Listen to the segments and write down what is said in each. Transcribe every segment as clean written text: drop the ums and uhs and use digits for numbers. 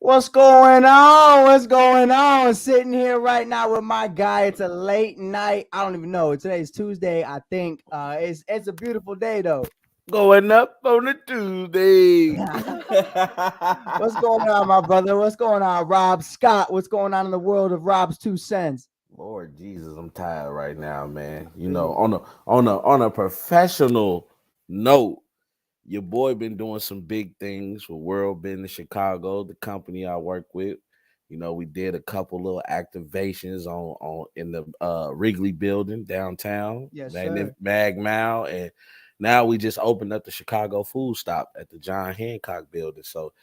What's going on? What's going on? Sitting here right now with my guy. It's a late night. I don't even know. Today's Tuesday, I think. It's a beautiful day though. Going up on a Tuesday. What's going on, my brother? What's going on, Rob Scott? What's going on in the world of Rob's 2 cents? Lord Jesus, I'm tired right now, man. You know, Really? on a professional note, your boy been doing some big things with World Business Chicago, the company I work with. You know, we did a couple little activations on in the Wrigley building downtown, Yes, sir. Mag Mile, and now we just opened up the Chicago Food Stop at the John Hancock building. So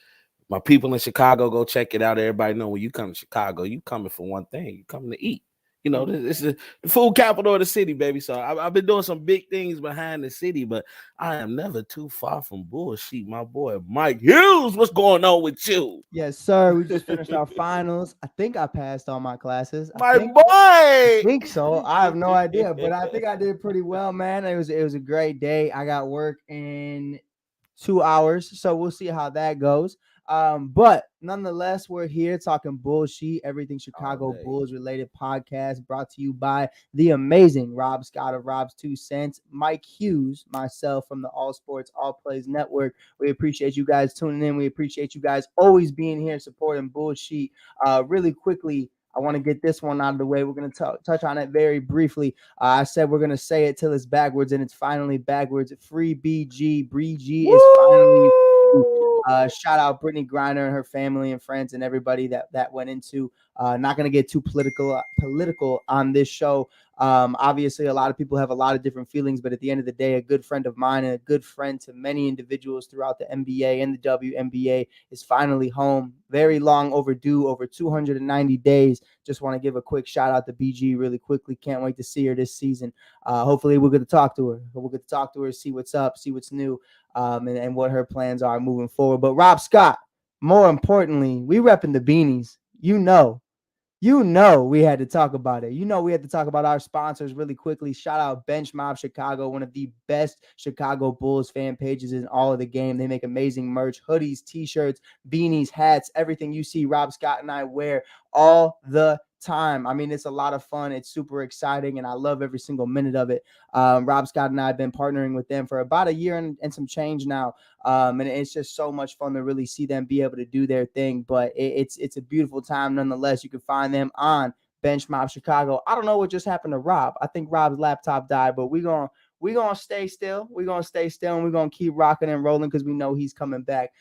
my people in Chicago, go check it out. Everybody know when you come to Chicago, you coming for one thing. You coming to eat. You know, this is the food capital of the city, baby. So I've been doing some big things behind the city, but I am never too far from Bullsheet. My boy Mike Hughes, what's going on with you? Yes, sir. We just finished our finals. I think I passed all my classes. I My think boy. think so. I have no idea, but I think I did pretty well, man. It was a great day. I got work in 2 hours, so we'll see how that goes. But nonetheless, we're here talking bullshit, everything All Chicago day. Bulls related podcast brought to you by the amazing Rob Scott of Rob's 2 cents, Mike Hughes, myself from the All Sports All Plays Network. We appreciate you guys tuning in. We appreciate you guys always being here supporting bullshit. Really quickly, I want to get this one out of the way. We're going to touch on it very briefly. I said we're going to say it till it's backwards, and it's finally backwards. Free BG. BG is finally free. Shout out Brittany Griner and her family and friends and everybody that went into. Not going to get too political on this show. Obviously, a lot of people have a lot of different feelings, but at the end of the day, a good friend of mine and a good friend to many individuals throughout the NBA and the WNBA is finally home. Very long overdue, over 290 days. Just want to give a quick shout out to BG really quickly. Can't wait to see her this season. Hopefully, we'll get to talk to her. We'll get to talk to her, see what's up, see what's new, and what her plans are moving forward. But Rob Scott, more importantly, we repping the beanies. We had to talk about it. We had to talk about our sponsors really quickly. Shout out Bench Mob Chicago, one of the best Chicago Bulls fan pages in all of the game. They make amazing merch, hoodies, t-shirts, beanies, hats, everything you see Rob Scott and I wear all the time. I mean, it's a lot of fun. It's super exciting, and I love every single minute of it. Rob Scott and I have been partnering with them for about a year and some change now. And it's just so much fun to really see them be able to do their thing. But it's a beautiful time nonetheless. You can find them on Bench Mob Chicago. I don't know what just happened to Rob. I think Rob's laptop died, but we're gonna stay still. We're gonna stay still, and we're gonna keep rocking and rolling because we know he's coming back.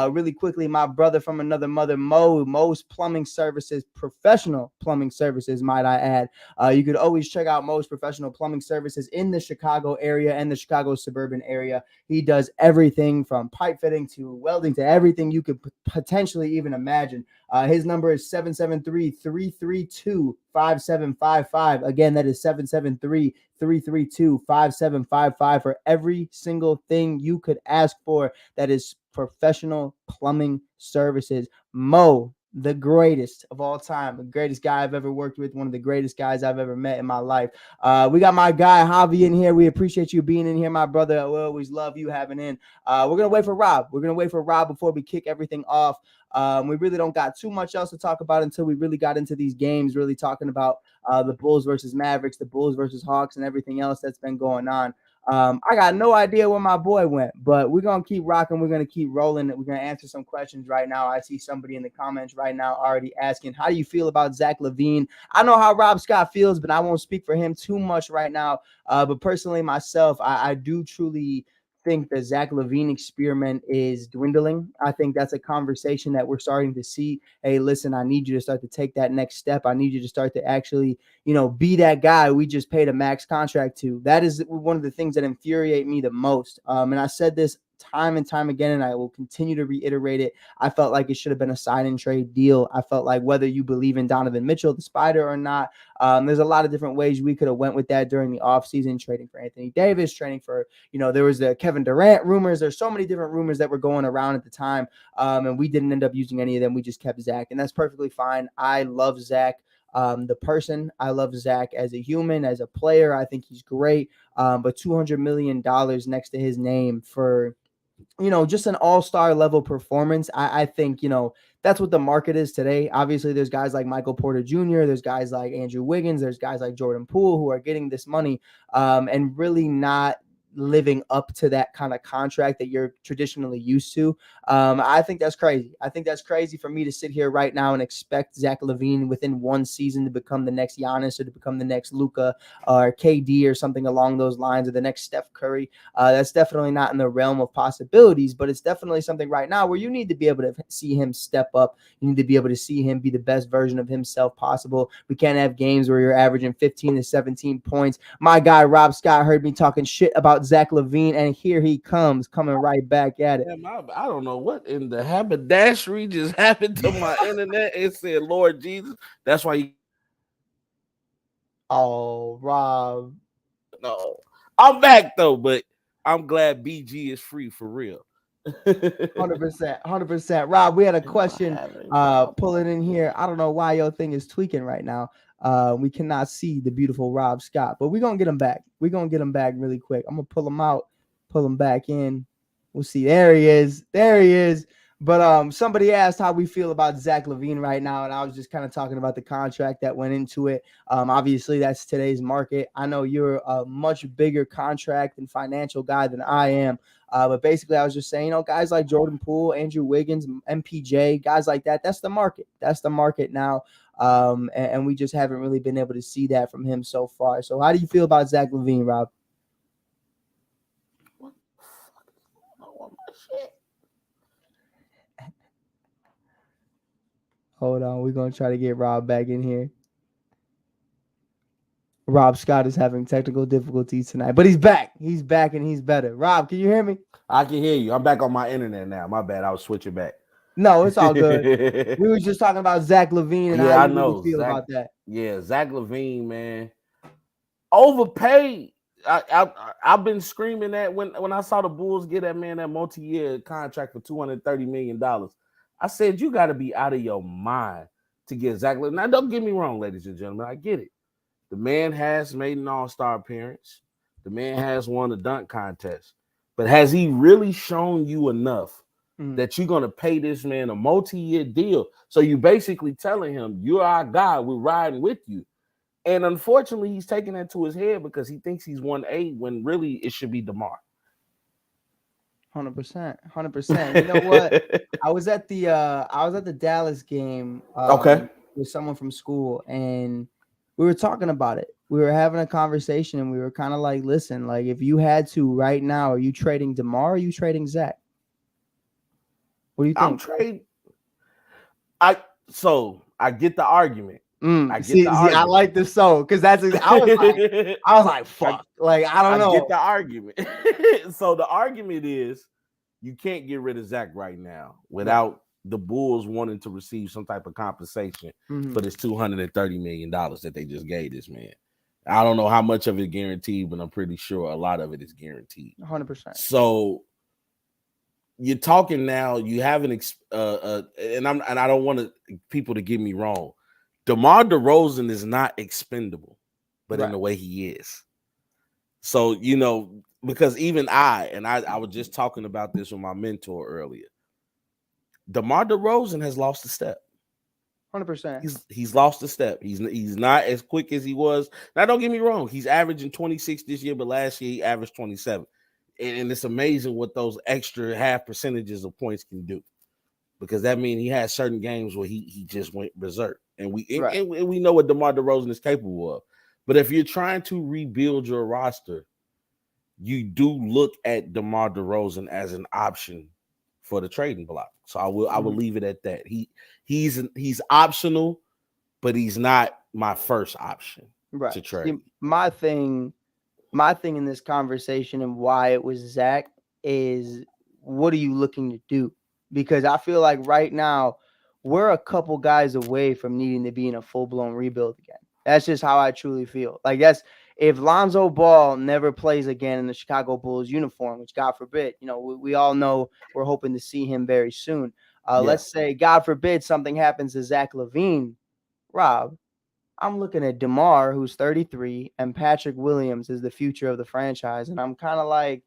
Really quickly, my brother from another mother, Mo's Plumbing Services, professional plumbing services, might I add. You could always check out Mo's professional plumbing services in the Chicago area and the Chicago suburban area. He does everything from pipe fitting to welding to everything you could potentially even imagine. His number is 773-332-5755. Again, that is 773-332-5755 for every single thing you could ask for. That is professional plumbing services. Mo, the greatest of all time, the greatest guy I've ever worked with, one of the greatest guys I've ever met in my life. We got my guy Javi in here. We appreciate you being in here, my brother. We always love you having in. We're gonna wait for Rob. Before we kick everything off. We really don't got too much else to talk about until we really got into these games, really talking about the Bulls versus Mavericks, the Bulls versus Hawks, and everything else that's been going on. I got no idea where my boy went, but we're going to keep rocking. We're going to keep rolling. We're going to answer some questions right now. I see somebody in the comments right now already asking, how do you feel about Zach LaVine? I know how Rob Scott feels, but I won't speak for him too much right now. But personally, myself, I do truly think the Zach LaVine experiment is dwindling. I think that's a conversation that we're starting to see. Hey, listen, I need you to start to take that next step. I need you to start to actually, be that guy we just paid a max contract to. That is one of the things that infuriate me the most. And I said this time and time again, and I will continue to reiterate it. I felt like it should have been a sign and trade deal. I felt like whether you believe in Donovan Mitchell, the Spider, or not, there's a lot of different ways we could have went with that during the offseason, trading for Anthony Davis, trading for, there was the Kevin Durant rumors. There's so many different rumors that were going around at the time, and we didn't end up using any of them. We just kept Zach, and that's perfectly fine. I love Zach. The person, I love Zach as a human, as a player. I think he's great. But $200 million next to his name for just an all-star level performance. I think, that's what the market is today. Obviously, there's guys like Michael Porter Jr., there's guys like Andrew Wiggins, there's guys like Jordan Poole who are getting this money and really not living up to that kind of contract that you're traditionally used to. I think that's crazy. I think that's crazy for me to sit here right now and expect Zach LaVine within one season to become the next Giannis or to become the next Luka or KD or something along those lines, or the next Steph Curry. That's definitely not in the realm of possibilities, but it's definitely something right now where you need to be able to see him step up. You need to be able to see him be the best version of himself possible. We can't have games where you're averaging 15 to 17 points. My guy Rob Scott heard me talking shit about Zach LaVine, and here he comes, coming right back at it. Damn, I don't know what in the haberdashery just happened to my internet. It said, Lord Jesus. That's why you Oh, Rob. know. I'm back though, but I'm glad BG is free for real. 100%, 100%. Rob, we had a Am I question having problems? pulling in here. I don't know why your thing is tweaking right now. We cannot see the beautiful Rob Scott, but we're gonna get him back. We're gonna get him back really quick. I'm gonna pull him out, pull him back in. We'll see. There he is. There he is. But somebody asked how we feel about Zach LaVine right now, and I was just kind of talking about the contract that went into it. Obviously, that's today's market. I know you're a much bigger contract and financial guy than I am. But basically, I was just saying, guys like Jordan Poole, Andrew Wiggins, MPJ, guys like that, that's the market. That's the market now. And we just haven't really been able to see that from him so far. So how do you feel about Zach LaVine, Rob? What the fuck is going on with my shit? Hold on. We're going to try to get Rob back in here. Rob Scott is having technical difficulties tonight, but he's back. He's back and he's better. Rob, can you hear me? I can hear you. I'm back on my internet now. My bad. I was switching back. No, it's all good. We were just talking about Zach LaVine and how Yeah, I you really know. feel about that. Zach LaVine, man. Overpaid. I've been screaming that when I saw the Bulls get that man that multi-year contract for $230 million. I said, you got to be out of your mind to get Zach LaVine. Now, don't get me wrong, ladies and gentlemen. I get it. The man has made an all-star appearance. The man has won a dunk contest. But has he really shown you enough that you're going to pay this man a multi-year deal? So you basically telling him, you're our guy. We're riding with you. And unfortunately, he's taking that to his head because he thinks he's 1A when really it should be DeMar. 100%, 100%. You know what? I was at the Dallas game Okay. with someone from school, and we were talking about it. We were having a conversation, and we were kind of like, listen, like if you had to right now, are you trading DeMar or are you trading Zach? What do you I'm think? trading. I get the argument. I get the See, I argument. like this so because that's I was like, I, fuck, like I don't I get know. the argument. So the argument is you can't get rid of Zach right now Right. without the Bulls wanting to receive some type of compensation for this $230 million that they just gave this man. I don't know how much of it guaranteed, but I'm pretty sure a lot of it is guaranteed. 100%. So you're talking now. You have and I don't want people to get me wrong. DeMar DeRozan is not expendable, but in Right. the way he is. So because even I was just talking about this with my mentor earlier. DeMar DeRozan has lost a step. 100%. He's lost a step. He's not as quick as he was. Now, don't get me wrong. He's averaging 26 this year, but last year he averaged 27. And it's amazing what those extra half percentages of points can do. Because that means he had certain games where he just went berserk. And Right. we know what DeMar DeRozan is capable of. But if you're trying to rebuild your roster, you do look at DeMar DeRozan as an option for the trading block. So I will leave it at that. He's optional, but he's not my first option Right. to See, trade. my thing in this conversation and why it was Zach is what are you looking to do? Because I feel like right now we're a couple guys away from needing to be in a full-blown rebuild again. That's just how I truly feel. Like that's if Lonzo Ball never plays again in the Chicago Bulls uniform, which God forbid, we all know we're hoping to see him very soon. Yeah. Let's say, God forbid, something happens to Zach LaVine, Rob. I'm looking at DeMar, who's 33, and Patrick Williams is the future of the franchise. And I'm kind of like,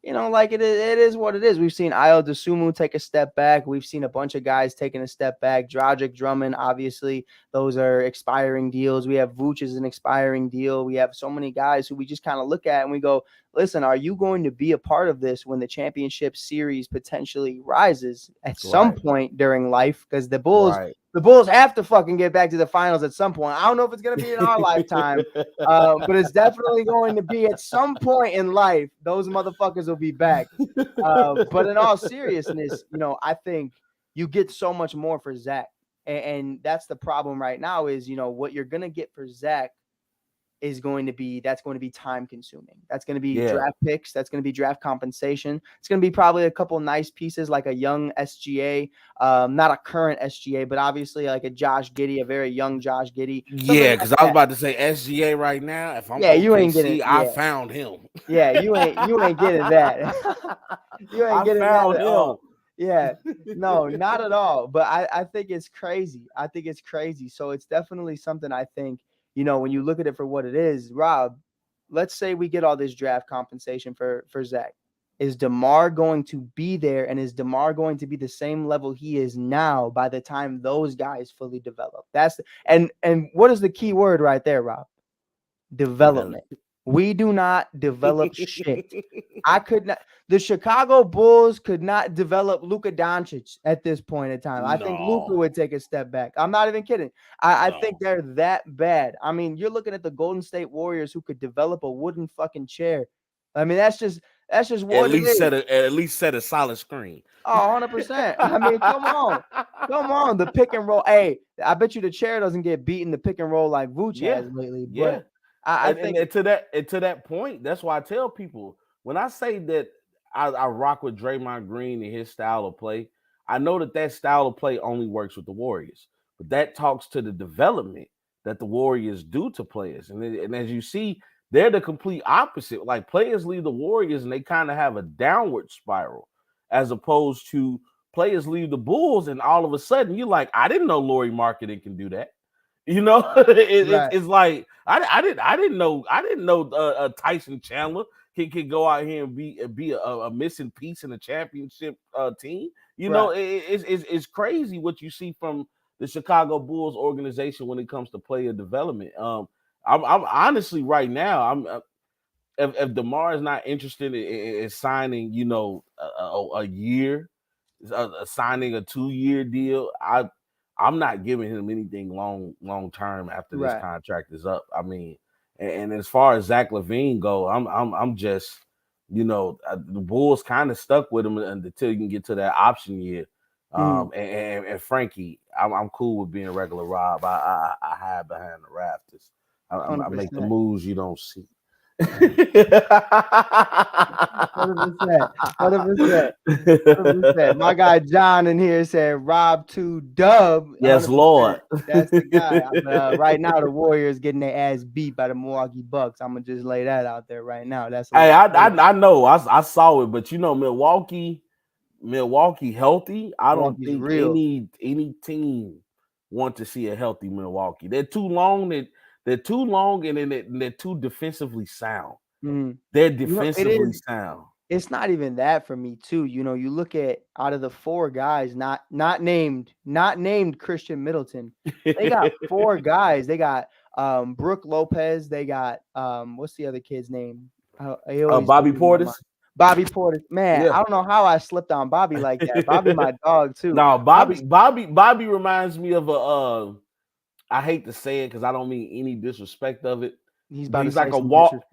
like it is what it is. We've seen Ayo Dosunmu take a step back. We've seen a bunch of guys taking a step back. Dragic, Drummond, obviously, those are expiring deals. We have Vooch as an expiring deal. We have so many guys who we just kind of look at and we go, listen, are you going to be a part of this when the championship series potentially rises at some Right, point during life? Because right. the Bulls have to fucking get back to the finals at some point. I don't know if it's going to be in our lifetime, but it's definitely going to be at some point in life. Those motherfuckers will be back. But in all seriousness, I think you get so much more for Zach, and that's the problem right now. Is what you're gonna get for Zach is going to be time consuming. That's going to be Yeah, draft picks. That's going to be draft compensation. It's going to be probably a couple nice pieces like a young SGA, not a current SGA, but obviously like a Josh Giddey, a very young Josh Giddey, something yeah. like Because I was that. about to say SGA right now. If I'm Yeah, you ain't getting. OKC, I Yeah, found him. yeah, you ain't getting that. You ain't I getting that found at him. all. Yeah. No, not at all. But I think it's crazy. I think it's crazy. So it's definitely something I think, when you look at it for what it is, Rob, let's say we get all this draft compensation for Zach. Is DeMar going to be there, and is DeMar going to be the same level he is now by the time those guys fully develop? And what is the key word right there, Rob? Development. We do not develop shit. I could not. The Chicago Bulls could not develop Luka Doncic at this point in time. I think Luka No, would take a step back. I'm not even kidding. I think no. they're that bad. I mean, you're looking at the Golden State Warriors who could develop a wooden fucking chair. I mean, that's just what it is. At least set a solid screen. Oh, 100%. I mean, come on. Come on. The pick and roll. Hey, I bet you the chair doesn't get beaten the pick and roll like Vooch Yeah, has lately. yeah. But I think And to that point, that's why I tell people when I say that I rock with Draymond Green and his style of play. I know that style of play only works with the Warriors, but that talks to the development that the Warriors do to players. And as you see, they're the complete opposite. Like players leave the Warriors and they kind of have a downward spiral, as opposed to players leave the Bulls and all of a sudden you're like, I didn't know Laurie Marketing can do that. You know, right, it's like I didn't know Tyson Chandler can go out here and be a missing piece in a championship team. You know, right. it's crazy what you see from the Chicago Bulls organization when it comes to player development. I'm honestly right now if Demar is not interested in signing, a year, signing a 2-year deal, I'm not giving him anything long term after this Right. contract is up. I mean, and as far as Zach LaVine go, I'm just, the Bulls kind of stuck with him until you can get to that option year. Mhm. And Frankie, I'm cool with being regular Rob. I hide behind the rafters. I make the 100%. moves you don't see. 100%. 100%. 100%. My guy John in here said Rob 2 dub. Yes, 100%. Lord. That's the guy. Right now, the Warriors getting their ass beat by the Milwaukee Bucks. I'm gonna just lay that out there right now. That's a Hey, little crazy. I know I saw it, but Milwaukee healthy. I don't Milwaukee's think real. any team want to see a healthy Milwaukee. They're too long. They're too long, and then they're too defensively sound. Mhm. They're It defensively is. sound. It's not even that for me too. You look at out of the four guys, not named Christian Middleton. They got four guys. They got Brooke Lopez. They got what's the other kid's name? He always Bobby leaves my mind. Portis. Bobby Portis. Man, Yeah. I don't know how I slipped on Bobby like that. Bobby, my dog too. No, Bobby's Bobby reminds me of a. I hate to say it because I don't mean any disrespect of it, he's but about to say some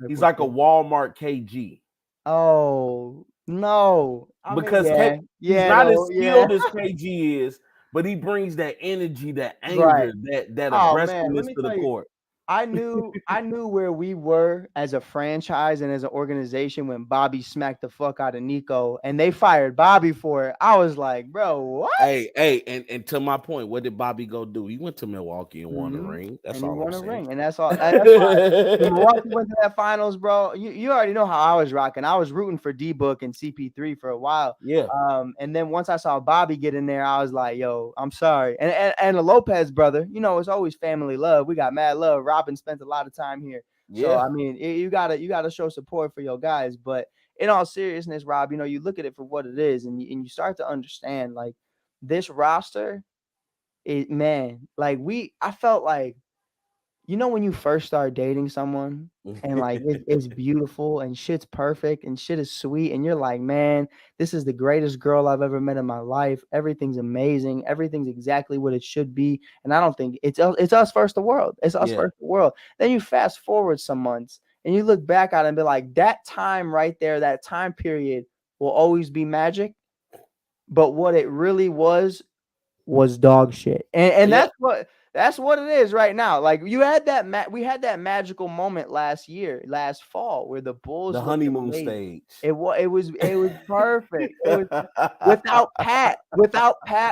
he's disrespectful like a shit. Walmart KG Oh no. I mean, because he's yeah, not though, as yeah. skilled as KG is, but he brings that energy, that Right. anger, that Oh man, let aggressiveness me to the tell you. court. I knew where we were as a franchise and as an organization when Bobby smacked the fuck out of Nico and they fired Bobby for it. I was like, bro, what? And to my point, what did Bobby go do? He went to Milwaukee and won the Hmm. ring. That's And he all I'm won a saying. ring. And that's all. And that's why when Milwaukee went to that finals, bro, you already know how I was rocking. I was rooting for D Book and CP3 for a while. Yeah, And then once I saw Bobby get in there, I was like, yo, I'm sorry. And the Lopez brother, it's always family love. We got mad love. Robin spent a lot of time here. So yeah. I mean, you gotta show support for your guys. But in all seriousness, Rob, you look at it for what it is, and you start to understand like this roster. Man, like I felt like when you first start dating someone and like it's beautiful and shit's perfect and shit is sweet and you're like, man, this is the greatest girl I've ever met in my life. Everything's amazing. Everything's exactly what it should be. And I don't think it's us first the world. It's us Yeah. first the world. Then you fast forward some months and you look back at it and be like, that time right there, that time period will always be magic. But what it really was dog shit. And Yeah. that's what it is right now. Like you had we had that magical moment last fall, where the The Bulls looked honeymoon amazing. stage. It was perfect. It was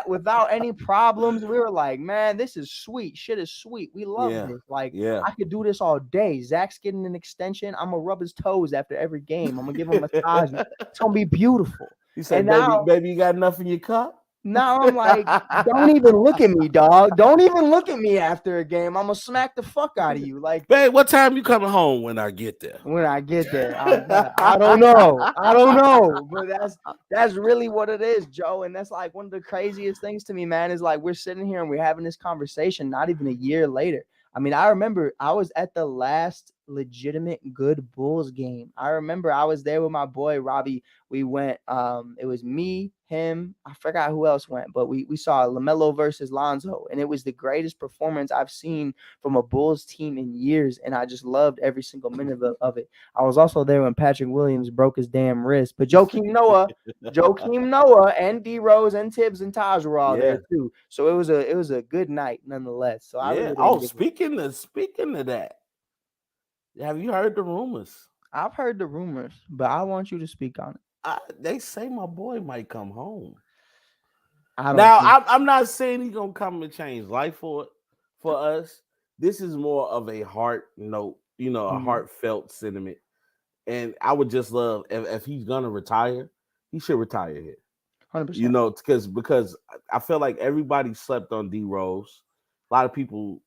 without any problems. We were like, man, this is sweet. Shit is sweet. We love Yeah. this. Like Yeah. I could do this all day. Zach's getting an extension. I'm gonna rub his toes after every game. I'm gonna give him a massage. It's gonna be beautiful. You say, And baby, you got enough in your cup? now I'm like, don't even look at me, dog. Don't even look at me after a game. I'm gonna smack the fuck out of you. Like Babe, what time you coming home when I get there? when I get there, I don't know. I don't know. But that's really what it is, Joe. And that's like one of the craziest things to me, man, is like we're sitting here and we're having this conversation not even a year later. I mean, I remember I was at the last legitimate good Bulls game. I remember I was there with my boy Robbie. We went, it was me, him, I forgot who else went, but we saw LaMelo versus Lonzo, and it was the greatest performance I've seen from a Bulls team in years, and I just loved every single minute of it. I was also there when Patrick Williams broke his damn wrist, but Joakim Noah, and D Rose and Tibbs and Taj were all Yeah. there too. So it was a good night nonetheless. So I Yeah. really Oh, didn't give a. speaking of that, have you heard the rumors? I've heard the rumors, but I want you to speak on it. They say my boy might come home. I don't Now, think. I'm not saying he's gonna come and change life for us. This is more of a heart note, a Mhm. heartfelt sentiment. And I would just love if he's gonna retire, he should retire here. 100%. Because I feel like everybody slept on D Rose. A lot of people,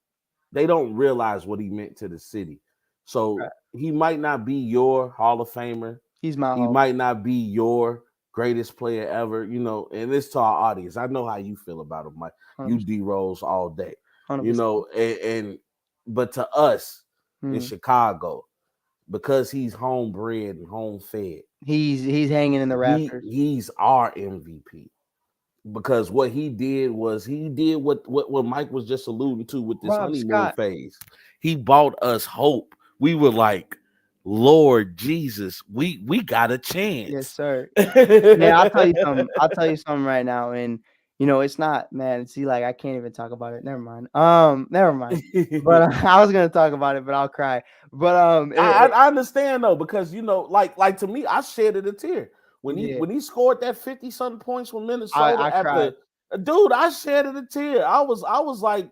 they don't realize what he meant to the city. So Right. he might not be your Hall of Famer. He's my He home. might not be your greatest player ever, and it's to our audience. I know how you feel about him, Mike. You 100%. D Rose all day, 100%. and but to us in Mm. Chicago, because he's homebred and home fed, He's hanging in the rafters. he's our MVP. Because what he did was he did what Mike was just alluding to with this Rob honeymoon Scott. phase. He bought us hope. We were like, Lord Jesus, we got a Yes, chance. sir. Man, I'll tell you something right now, and it's not, man. See, like I can't even talk about it. Never mind. Never mind. But I was gonna talk about it, but I'll cry. But I understand though, because like to me, I shed a tear when he yeah, when he scored that 50 something points from I Minnesota cried. after dude, I shed a tear. I was like,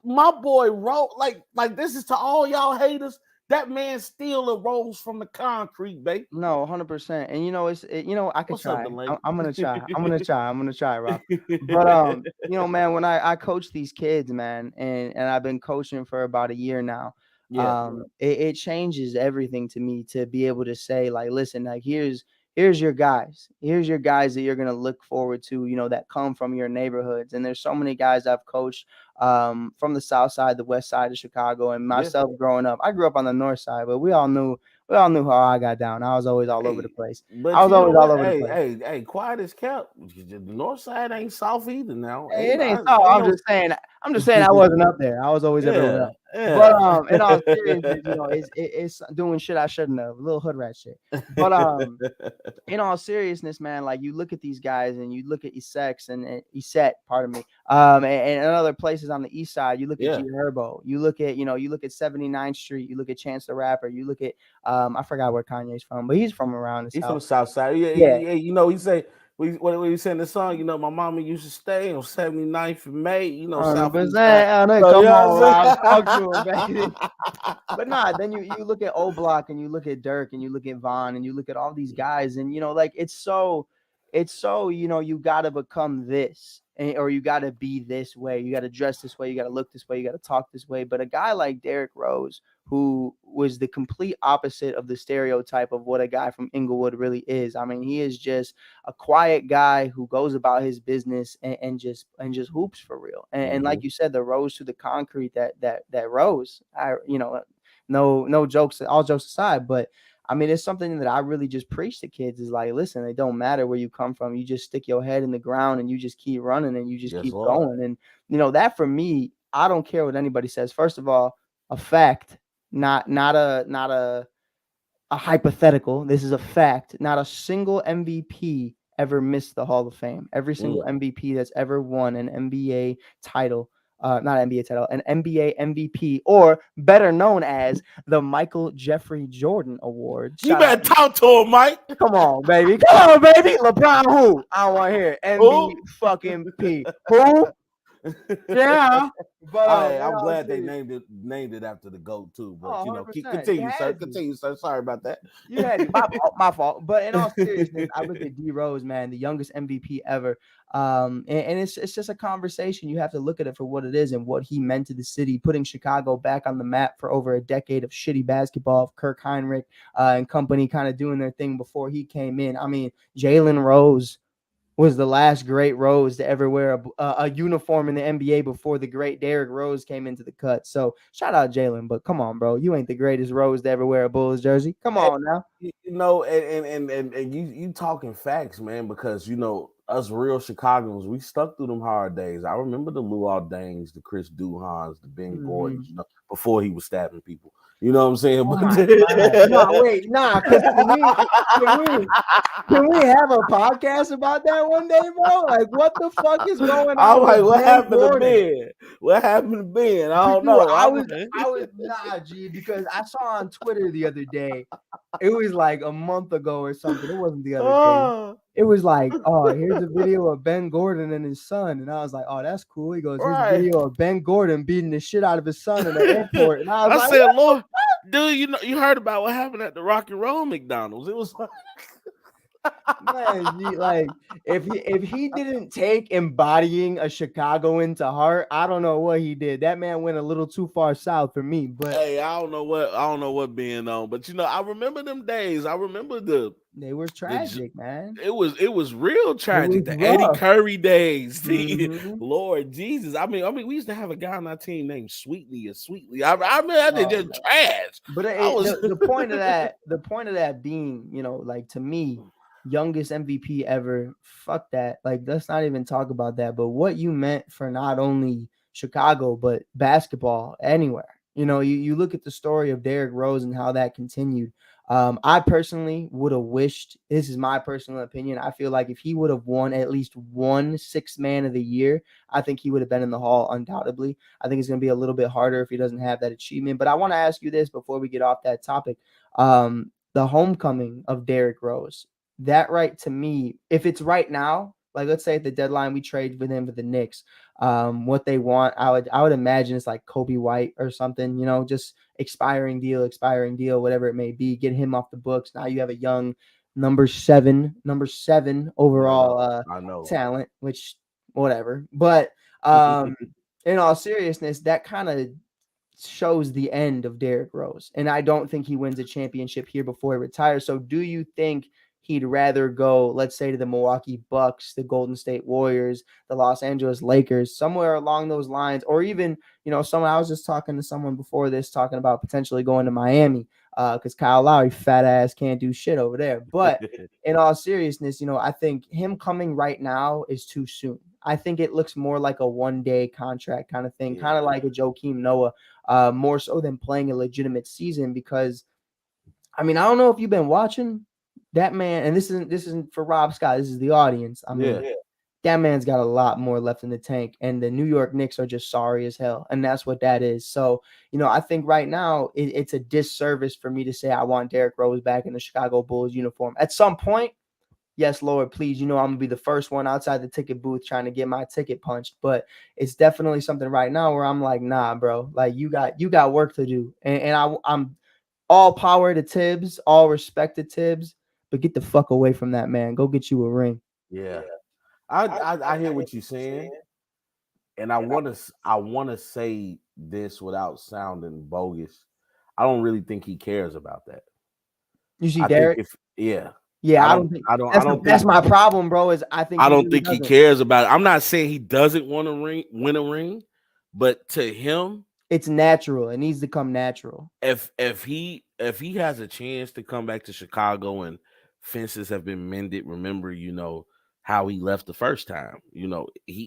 my boy wrote like this is to all y'all haters. That man still arose from the concrete, baby. No, 100%. And I could What's up, try. Delay? I'm gonna try. I'm gonna try, Rob. But man, when I coach these kids, man, and I've been coaching for about a year now, Yeah, it changes everything to me to be able to say, like, listen, like here's your guys. Here's your guys that you're gonna look forward to, that come from your neighborhoods. And there's so many guys I've coached from the south side, the west side of Chicago, and yeah. myself growing up. I grew up on the north side, but we all knew how I got down. I was always all over the Hey, place. I but was you know always all what? over the Hey, place. hey, hey, quiet as kept. The north side ain't south either now. Hey, Ain't it ain't I, so. ain't I'm no just saying. I'm just saying I wasn't up there. I was always everywhere yeah, else. But yeah. in all seriousness, it's doing shit I shouldn't have. Little hood rat shit. But in all seriousness, man, like you look at these guys and you look at Essex and Eset, pardon me, and other places on the east side. You look at Yeah. G Herbo. You look at 79th Street. You look at Chance the Rapper. You look at I forgot where Kanye's from, but he's from around the He's from south. the south side. Yeah, Yeah, he say what he said in the song, my mama used to stay on 79th and May, hundred southeast side. percent. So you Come know on, what Rob, talk I'm to him, baby. saying? But nah, then you look at O Block and you look at Dirk and you look at Vaughn and you look at all these guys and like it's so, you got to become this, or you got to be this way. You got to dress this way. You got to look this way. You got to talk this way. But a guy like Derrick Rose, who was the complete opposite of the stereotype of what a guy from Inglewood really is. I mean, he is just a quiet guy who goes about his business and just hoops for real. And Mm-hmm. like you said, the rose to the concrete that rose. No jokes, all jokes aside, but I mean, it's something that I really just preach to kids is like, listen, it don't matter where you come from. You just stick your head in the ground and you just keep running and you just Yes, keep Lord. going. And, that for me, I don't care what anybody says. First of all, a fact, not a hypothetical. This is a fact. Not a single MVP ever missed the Hall of Fame. Every single Mm. MVP that's ever won an NBA title, not NBA title, an NBA MVP, or better known as the Michael Jeffrey Jordan Award. You Shout out. better talk to him, Mike. Come on, baby. Come on, baby. LeBron who? I don't want to hear it. MB Who? fucking P. Who? Yeah. But in I'm all glad they seriousness, named it after the goat too. But oh, you know, keep 100%. You continue, sir. had to. Continue, sir. Sorry about that. You had to. My fault. My fault. But in all seriousness, I look at D Rose, man, the youngest MVP ever. And it's just a conversation. You have to look at it for what it is and what he meant to the city, putting Chicago back on the map for over a decade of shitty basketball, of Kirk Heinrich and company kind of doing their thing before he came in. I mean, Jalen Rose was the last great Rose to ever wear a uniform in the NBA before the great Derrick Rose came into the cut. So shout out Jalen, but come on, bro, you ain't the greatest Rose to ever wear a Bulls jersey. Come And, on now. and you talking facts, man, because you know us real Chicagoans, we stuck through them hard days. I remember the Luol Danes, the Chris Duhans, the Ben Mm-hmm. Gordons, you know, before he was stabbing people. You know what I'm saying? Oh my God. No, wait, nah, because can we have a podcast about that one day, bro? Like, what the fuck is going I'm on like, with what Ben happened to Gordon? Ben? What happened to Ben? I don't Dude, know. I I'm was like, I was nah, G, because I saw on Twitter the other day. It was like a month ago or something. It wasn't the other day. oh, It was like, oh, here's a video of Ben Gordon and his son. And I was like, oh, that's cool. He goes, here's a right. video of Ben Gordon beating the shit out of his son in the airport. And I was I like, said, Lord, dude, you know, you heard about what happened at the Rock and Roll McDonald's. It was like, man, like if he didn't take embodying a Chicagoan to heart, I don't know what he did. That man went a little too far south for me, but hey, I don't know what being on, but you know, I remember them days. I remember they were the tragic, man. it was real It was tragic. The Eddie rough. Curry days. Mm-hmm. Lord Jesus. I mean, we used to have a guy on our team named Sweetly or Sweetly. I mean, I did Oh, just trash. but I was the point of that being, like to me, youngest MVP ever. Fuck that. Like, let's not even talk about that. But what you meant for not only Chicago but basketball anywhere. You look at the story of Derrick Rose and how that continued. I personally would have wished. This is my personal opinion. I feel like if he would have won at least one sixth man of the year, I think he would have been in the Hall undoubtedly. I think it's going to be a little bit harder if he doesn't have that achievement. But I want to ask you this before we get off that topic. The homecoming of Derrick Rose, that right to me, if it's right now, like let's say at the deadline we trade with him for the Knicks, what they want, I would imagine it's like Kobe White or something, just expiring deal, whatever it may be, get him off the books. Now you have a young number seven I overall know, I know. talent, which whatever. But um, in all seriousness, that kind of shows the end of Derrick Rose. And I don't think he wins a championship here before he retires. So do you think he'd rather go, let's say, to the Milwaukee Bucks, the Golden State Warriors, the Los Angeles Lakers, somewhere along those lines, or even, someone, I was just talking to someone before this, talking about potentially going to Miami because Kyle Lowry, fat ass, can't do shit over there. But in all seriousness, I think him coming right now is too soon. I think it looks more like a one-day contract kind of thing, kind of Yeah. like a Joakim Noah, more so than playing a legitimate season. Because, I mean, I don't know if you've been watching that man, and this isn't for Rob Scott. This is the audience. I mean, Yeah. that man's got a lot more left in the tank, and the New York Knicks are just sorry as hell, and that's what that is. So, I think right now it's a disservice for me to say I want Derrick Rose back in the Chicago Bulls uniform. At some point, yes, Lord, please, I'm gonna be the first one outside the ticket booth trying to get my ticket punched. But it's definitely something right now where I'm like, nah, bro, like you got work to do, and I'm all power to Tibbs, all respect to Tibbs, but get the fuck away from that man. Go get you a ring. Yeah. I hear what you're saying, and I want to say this without sounding bogus. I don't really think he cares about that. You see, I think Derek. if yeah, Yeah, I I don't don't think I don't I that's don't that's think my problem, bro. Is I think I he don't really think he doesn't. cares about it. I'm not saying he doesn't want to win a ring, but to him, It's natural. It needs to come natural. if he has a chance to come back to Chicago and fences have been mended, remember, how he left the first time.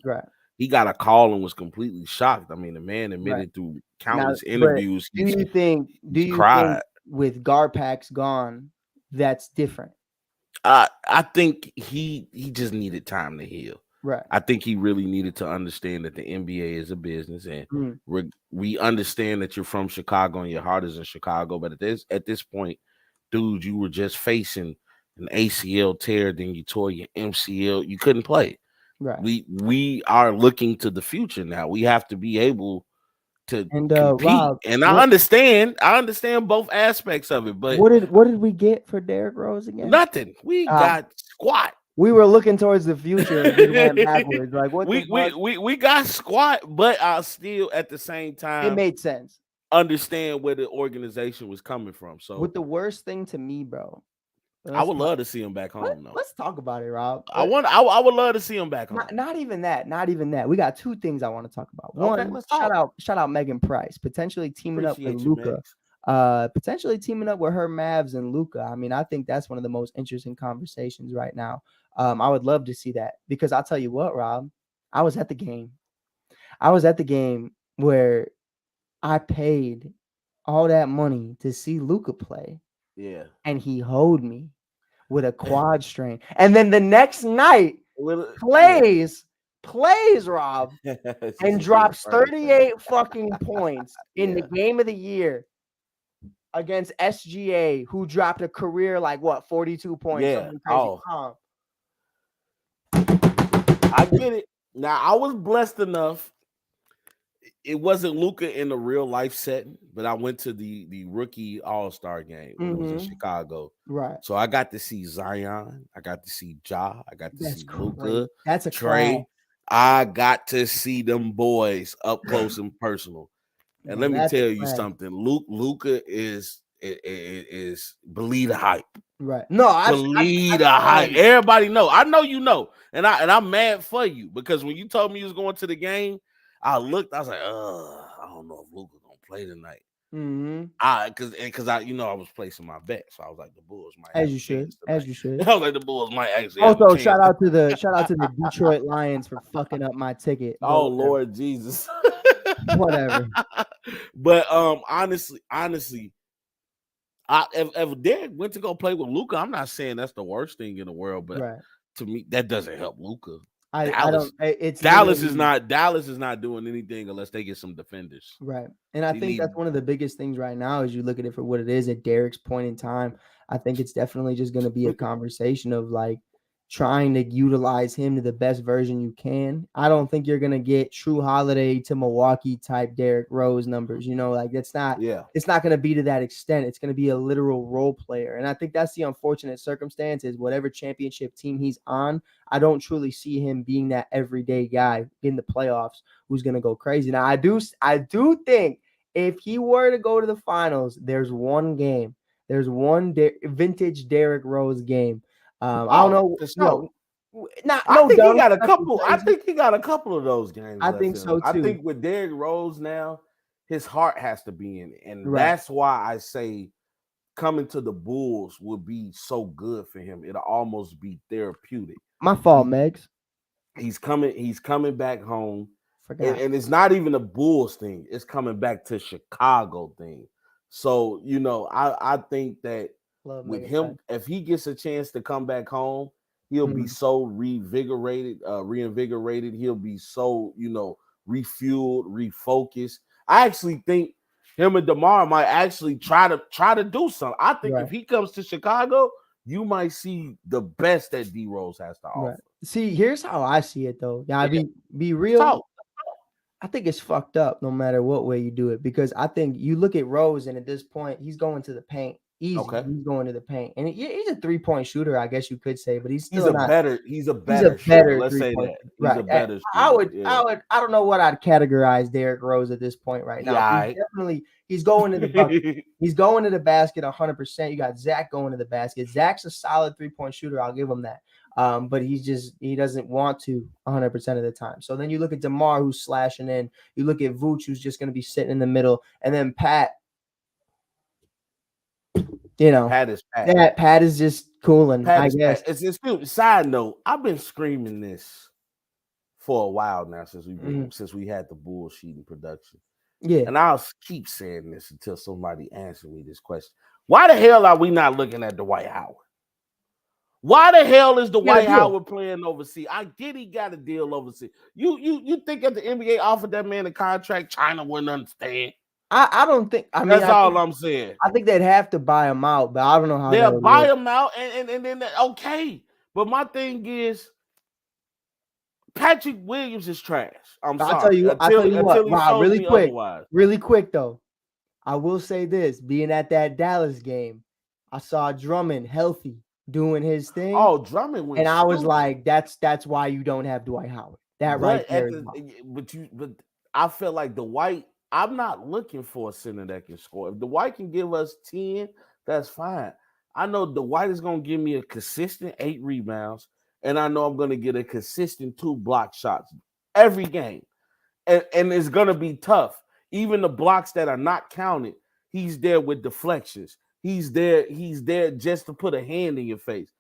Right, He got a call and was completely shocked. I mean, the man right. admitted through Now, countless but interviews do he's you think do he's you think cried. with Garpax gone, that's different? I think he just needed time to heal. Right. I think he really needed to understand that the NBA is a business, and Mm, we understand that you're from Chicago and your heart is in Chicago. But at this point, dude, you were just facing an ACL tear, then you tore your MCL. You couldn't play. right. We are looking to the future now. We have to be able to And compete. Rob, And I understand both aspects of it, but what did we get for Derrick Rose again? nothing. We Uh, got squat. we were looking towards the future and just went we, backwards. Like what the we fuck? we we got squat, but I still at the same It time made sense. understand where the organization was coming from. So What the worst thing to me, bro. I Let's would talk, love to see him back home though. let's talk about it, Rob. I would love to see him back home. Not even that. Not even that. We got two things I want to talk about. Okay, One, let's talk. shout out Megan Price, potentially teaming up with Appreciate you, Luca. Megs. Potentially teaming up with her Mavs and Luca. I mean, I think that's one of the most interesting conversations right now. I would love to see that because I'll tell you what, Rob, I was at the game. I was at the game where I paid all that money to see Luca play, Yeah. and he hoed me with a quad strain. And then the next night Well, yeah. plays Rob Since and he did the drops first thing. 38 fucking points in the Yeah. game of the year against SGA, who dropped a career like what 42 points, Yeah. something crazy. Oh, I get it. Now I was blessed enough. It wasn't Luca in the real life setting, but I went to the rookie All-Star game when it was in Chicago. Right. So I got to see Zion, I got to see Ja, I got to That's see crazy. Luca, That's a class. Trey. I got to see them boys up close and personal. And Bro, let me that's a tell you class. something. Luca is believe the hype. Right. No, I've Believe the saw hype. him. Everybody know. I know you know. And I'm mad for you because when you told me you was going to the game, I looked, I was like, I don't know if Luca gonna play tonight. Mm-hmm. Because I was placing my bet. So I was like, the Bulls might As have you a should. chance As tonight. you should. I was like, the Bulls might actually have a Also, chance. shout out to the Detroit Lions for fucking up my ticket. But Oh whatever. Lord Jesus. Whatever. But honestly, if Derek went to go play with Luca, I'm not saying that's the worst thing in the world, but Right. to me, that doesn't help Luca. I Dallas, don't. It's Dallas is literally not Dallas is not doing anything unless they get some defenders. right. And I They think need that's one of the biggest things right now is you look at it for what it is at Derek's point in time. I think it's definitely just going to be a conversation of like trying to utilize him to the best version you can. I don't think you're going to get true holiday to Milwaukee type Derrick Rose numbers. Like it's not going to be to that extent. It's going to be a literal role player. And I think that's the unfortunate circumstance is whatever championship team he's on, I don't truly see him being that everyday guy in the playoffs who's going to go crazy. Now, I do think if he were to go to the finals, there's one game. There's one vintage Derrick Rose game. I don't know. for sure. Not I no think he dunk. got a Nothing couple. I crazy. think he got a couple of those games I left think in him. so I too. think with Derrick Rose now, his heart has to be in it, and Right. that's why I say coming to the Bulls would be so good for him. It'll almost be therapeutic. My fault, He, Megs. he's coming back home. Forgot. And it's not even a Bulls thing, it's coming back to Chicago thing. So, I think that Love with Megan him, Price. if he gets a chance to come back home, he'll be Mhm. so reinvigorated. He'll be so, refueled, refocused. I actually think him and DeMar might actually try to do something. I think if Right. he comes to Chicago, you might see the best that D Rose has to Right. offer. See, here's how I see it though. Yeah, Yeah, be let's real. talk. I think it's fucked up no matter what way you do it because I think you look at Rose and at this point he's going to the paint. Easy. Okay. He's going to the paint. And he's a 3-point shooter, I guess you could say, but he's He's still a not. better he's a He's a better shooter. better Let's say 3-point that. shooter. He's a Right. better I shooter. would, Yeah. I would, I don't know what I'd categorize Derrick Rose at this point right now. He's Yeah. definitely, he's going to the bucket. He's going to the basket 100%. You got Zach going to the basket. Zach's a solid 3-point shooter. I'll give him that. But he doesn't want to 100% of the time. So then you look at DeMar, who's slashing in. You look at Vooch, who's just going to be sitting in the middle. And then Pat, Pat is Pat. that Pat is just cooling, Pat I is Pat. guess. It's just side note. I've been screaming this for a while now since we had the bullshit in production. Yeah. And I'll keep saying this until somebody answer me this question. Why the hell are we not looking at Dwight Howard? Why the hell is Dwight Howard playing overseas? I get he got a deal overseas. You think if the NBA offered that man a contract, China wouldn't understand? I don't think. I mean, That's all I'm saying. I think they'd have to buy him out, but I don't know how they'll buy him out, and then okay. But my thing is, Patrick Williams is trash. I'm sorry. I'll tell you what, he Rob, shows me otherwise. really quick though. I will say this: being at that Dallas game, I saw Drummond healthy doing his thing. Oh, Drummond went, and I was like, that's why you don't have Dwight Howard. That right there. But I felt like Dwight. I'm not looking for a center that can score. If Dwight can give us 10, that's fine. I know Dwight is going to give me a consistent 8 rebounds, and I know I'm going to get a consistent 2 block shots every game. And it's going to be tough. Even the blocks that are not counted, he's there with deflections. He's there just to put a hand in your face.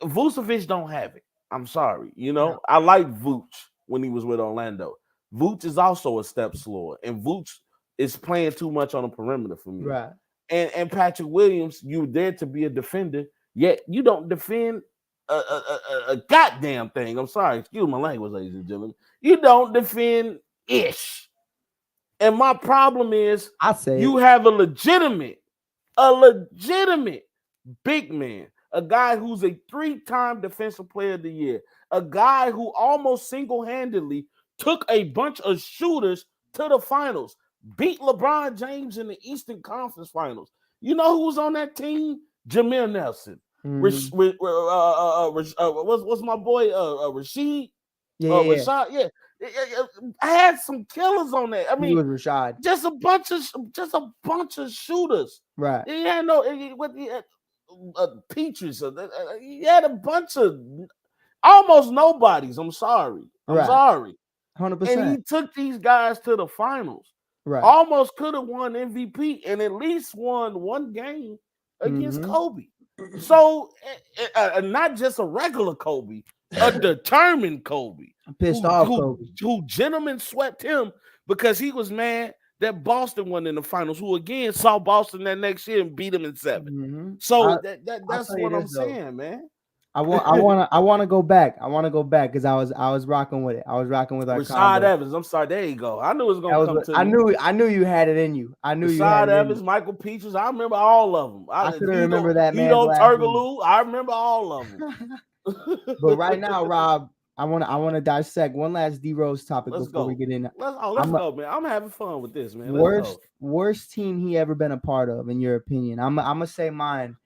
Vucevic don't have it. I'm sorry. No. I like Vooch when he was with Orlando. Vooch is also a step slower, and Vooch is playing too much on the perimeter for me. Right. And Patrick Williams, you're there to be a defender, yet you don't defend a goddamn thing. I'm sorry, excuse my language, ladies and gentlemen. You don't defend ish. And my problem is, you have a legitimate big man, a guy who's a 3-time defensive player of the year, a guy who almost single-handedly took a bunch of shooters to the finals, beat LeBron James in the Eastern Conference Finals. You know who was on that team? Jameer Nelson. What's my boy? Rashid? Rashad? Yeah. I had some killers on that. I mean, he was Rashad. Just a bunch of shooters. Right. He had Peaches. He had a bunch of almost nobodies. I'm sorry. Sorry. 100%. And he took these guys to the finals. Right. Almost could have won MVP and at least won one game against Kobe. So, not just a regular Kobe, a determined Kobe. Pissed off Kobe. Who gentlemen swept him because he was mad that Boston won in the finals, who again saw Boston that next year and beat them in 7. So that's what I'm saying, man. I want to go back. I want to go back because I was rocking with it. I was rocking with our Rashad Evans. I'm sorry. There you go. I knew it was gonna come to you. I knew you had it in you. I knew you had it Evans, in you. Michael Peaches. I remember all of them. I couldn't remember that man. Vito Turgaloo. I remember all of them. But right now, Rob, I want to dissect one last D Rose topic before we get in. Let's go, man. I'm having fun with this, man. Worst team he ever been a part of, in your opinion? I'm gonna say mine.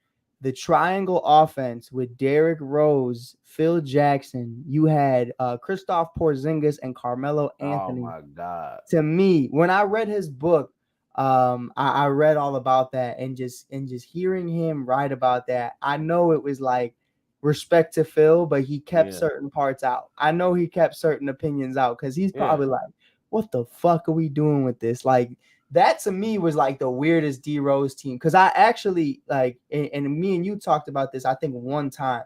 The triangle offense with Derrick Rose, Phil Jackson. You had Kristaps Porzingis and Carmelo Anthony. Oh my God! To me, when I read his book, I read all about that, and just hearing him write about that, I know it was like respect to Phil, but he kept certain parts out. I know he kept certain opinions out because he's probably like, "What the fuck are we doing with this?" Like. That to me was like the weirdest D Rose team because I actually like, and me and you talked about this. I think one time,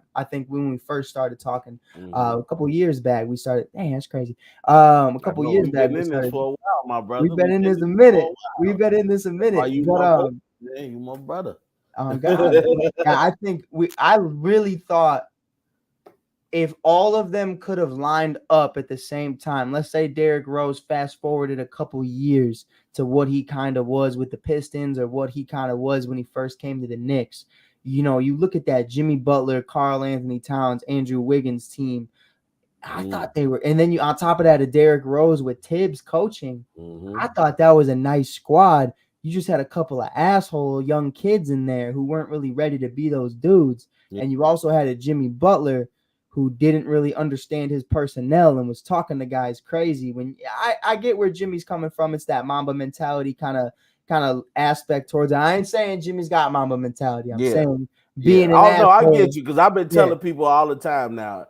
when we first started talking, a couple years back, we started. Dang, that's crazy. A couple years back, we started. For a while, my brother. We've been in this a minute. You my brother. Oh God, I think I really thought. If all of them could have lined up at the same time, let's say Derrick Rose fast forwarded a couple years to what he kind of was with the Pistons or what he kind of was when he first came to the Knicks. You look at that Jimmy Butler, Karl Anthony Towns, Andrew Wiggins team. I thought they were, and then you on top of that, a Derrick Rose with Tibbs coaching. I thought that was a nice squad. you just had a couple of asshole young kids in there who weren't really ready to be those dudes. Yeah. And you also had a Jimmy Butler who didn't really understand his personnel and was talking to guys crazy. When I get where Jimmy's coming from, it's that Mamba mentality kind of aspect towards it. I ain't saying Jimmy's got Mamba mentality. I'm Yeah. saying Yeah. being an Oh no, I asshole. get you because I've been Yeah, telling people all the time now.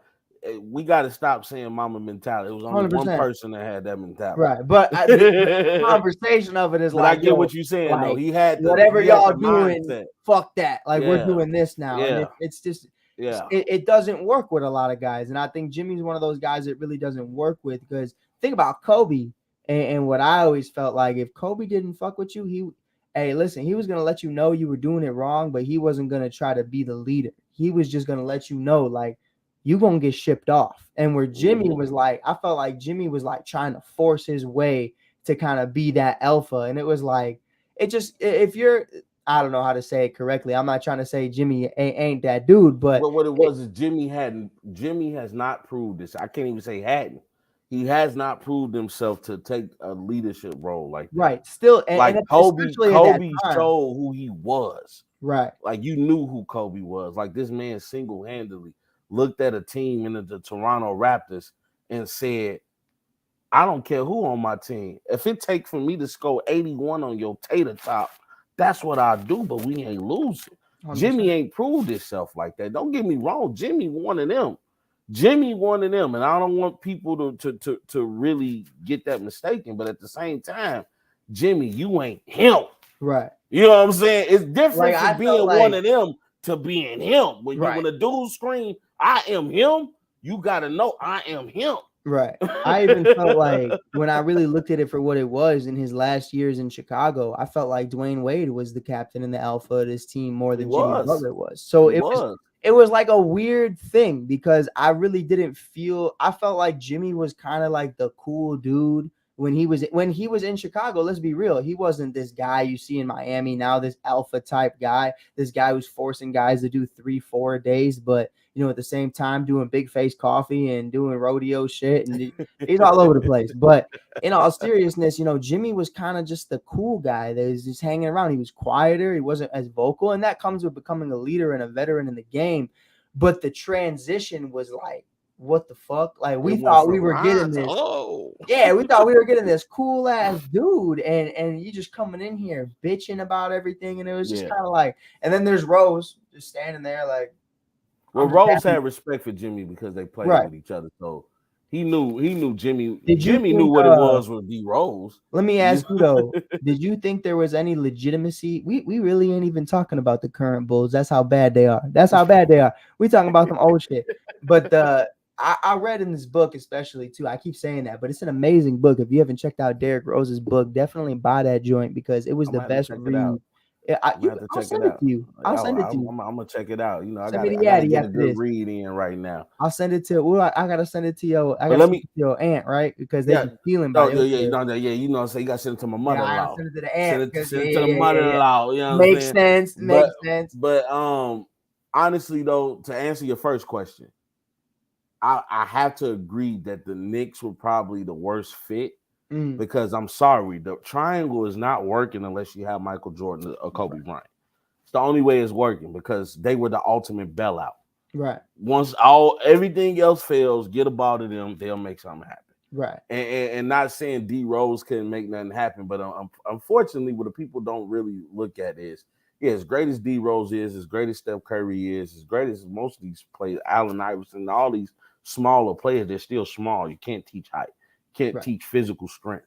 We got to stop saying mama mentality. It was only one 100%. person that had that mentality. Right. But the conversation of it is But I like, get yo, what you're saying though. like He had whatever y'all the doing, mindset. fuck that. Like we're Yeah. doing this now. And Yeah. it's just Yeah. it doesn't work with a lot of guys. And I think Jimmy's one of those guys that really doesn't work with, because think about Kobe and what I always felt like, if Kobe didn't fuck with you, hey, listen, he was gonna let you know you were doing it wrong, but he wasn't gonna try to be the leader. He was just gonna let you know, like, you gonna get shipped off. And where Jimmy was like, I felt like Jimmy was like trying to force his way to kind of be that alpha. And it was like, it just, if you're, I don't know how to say it correctly. I'm not trying to say Jimmy ain't that dude, but Well, what it was is Jimmy has not proved this. I can't even say hadn't. He has not proved himself to take a leadership role like that. right, still, and Like Kobe, especially at that Kobe time, showed who he was. right, Like you knew who Kobe was. Like this man single-handedly looked at a team in the Toronto Raptors and said, I don't care who on my team. If it takes for me to score 81 on your tater top, that's what I do, but we ain't losing. 100%. Jimmy ain't proved himself like that. Don't get me wrong. Jimmy one of them. Jimmy one of them. And I don't want people to really get that mistaken. But at the same time, Jimmy, you ain't him. Right. You know what I'm saying? It's different Like from I felt being one like, of them to being him. right, When a dude scream, I am him, you gotta know I am him. right. I even felt like when I really looked at it for what it was in his last years in Chicago, I felt like Dwayne Wade was the captain and the alpha of this team more He than Jimmy was. Butler was. So He was. it was like a weird thing, because I really didn't feel, I felt like Jimmy was kind of like the cool dude when he was in Chicago. Let's be real, he wasn't this guy you see in Miami now, this alpha type guy, this guy who's forcing guys to do 3-4 days, but at the same time doing big face coffee and doing rodeo shit, and he's all over the place. But in all seriousness, Jimmy was kind of just the cool guy that was just hanging around. He was quieter, he wasn't as vocal, and that comes with becoming a leader and a veteran in the game. But the transition was like, what the fuck? Like, we It went thought we from were getting to this. oh. Yeah, we thought we were getting this cool ass dude, and you just coming in here bitching about everything, and it was just Yeah. kind of like, and then there's Rose just standing there like, Well, I'm just Rose happy. had respect for Jimmy because they played Right. with each other. So he knew Jimmy. Did you Jimmy knew think, what it was with D Rose. let me You ask you though, did you think there was any legitimacy? We really ain't even talking about the current Bulls. That's how bad they are. That's how bad they are. We talking about some old shit. But I read in this book, especially too, I keep saying that, but it's an amazing book. If you haven't checked out Derrick Rose's book, definitely buy that joint, because it was I'm the gonna have to best check it read. out. I'm gonna have to I'll check it send it out. to you. I'll send it to you. I'm gonna check it out. I Send me the gotta Yaddy get a after good this. read in right now. I'll send it to. Well, I gotta send it to your. I But gotta let send me. it to your aunt, right? Because they Yeah. be feeling by Oh your yeah. crib. Yeah. So you gotta send it to my Yeah, I gotta mother-in-law. send it to the aunt because Send it to the yeah. mother-in-law. You know what I'm Makes saying? sense. But Makes sense. but honestly though, to answer your first question, I have to agree that the Knicks were probably the worst fit Mm, because I'm sorry, the triangle is not working unless you have Michael Jordan or Kobe Bryant. It's the only way it's working because they were the ultimate bailout. right. Once everything else fails, get a ball to them, they'll make something happen. Right. And not saying D Rose couldn't make nothing happen, but unfortunately, what the people don't really look at is, yeah, as great as D Rose is, as great as Steph Curry is, as great as most of these players, Allen Iverson, all these smaller players, they're still small. You can't teach height, you can't Right. teach physical strength.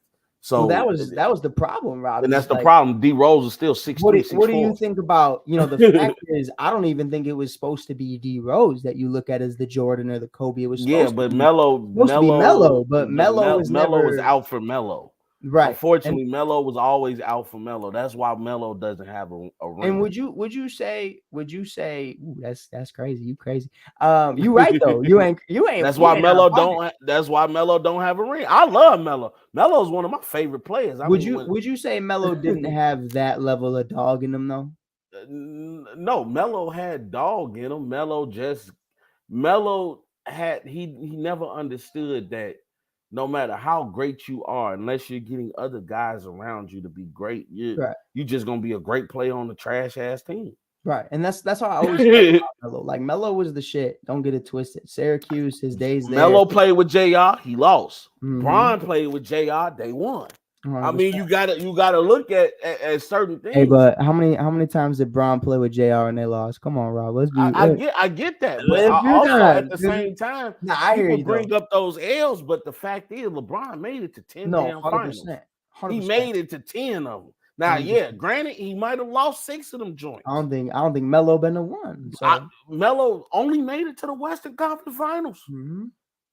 Well, that So, was the problem, and Robbie. that's Is the like, problem. D Rose is still 6'3", what do you 6'4". think about, the fact is, I don't even think it was supposed to be D Rose that you look at as the Jordan or the Kobe. It was Yeah, supposed to but be Melo, but Melo was Melo was never out for Melo. right. And Unfortunately, Melo was always out for Melo. That's why Melo doesn't have a And ring. would you say ooh, that's crazy. You crazy. You right though. That's You why ain't out of Melo pocket. don't. That's why Melo don't have a ring. I love Melo. Melo is one of my favorite players. I Would mean, you when would you say Melo didn't have that level of dog in him though? no, Melo had dog in him. Melo had he never understood that no matter how great you are, unless you're getting other guys around you to be great, Right. you just gonna be a great player on the trash ass team. Right. And that's how I always felt about Melo. Like Melo was the shit. Don't get it twisted. Syracuse, his days there. Melo played with JR, he lost. Mm-hmm. Bron played with JR, they won. I mean, 100%. you gotta look at certain Hey, things. but how many times did Bron play with JR and they lost? Come on, Rob. Let's be I get that, but a few also at times. the same time, Nah, I hear people you though. bring up those L's. But the fact is, LeBron made it to 10 No, damn finals. 100%. He 100%. made it to 10 of them. Now, yeah, 100%. granted, he might have lost 6 of them joints. I don't think Melo been the one. So Melo only made it to the Western Conference Finals. mm-hmm.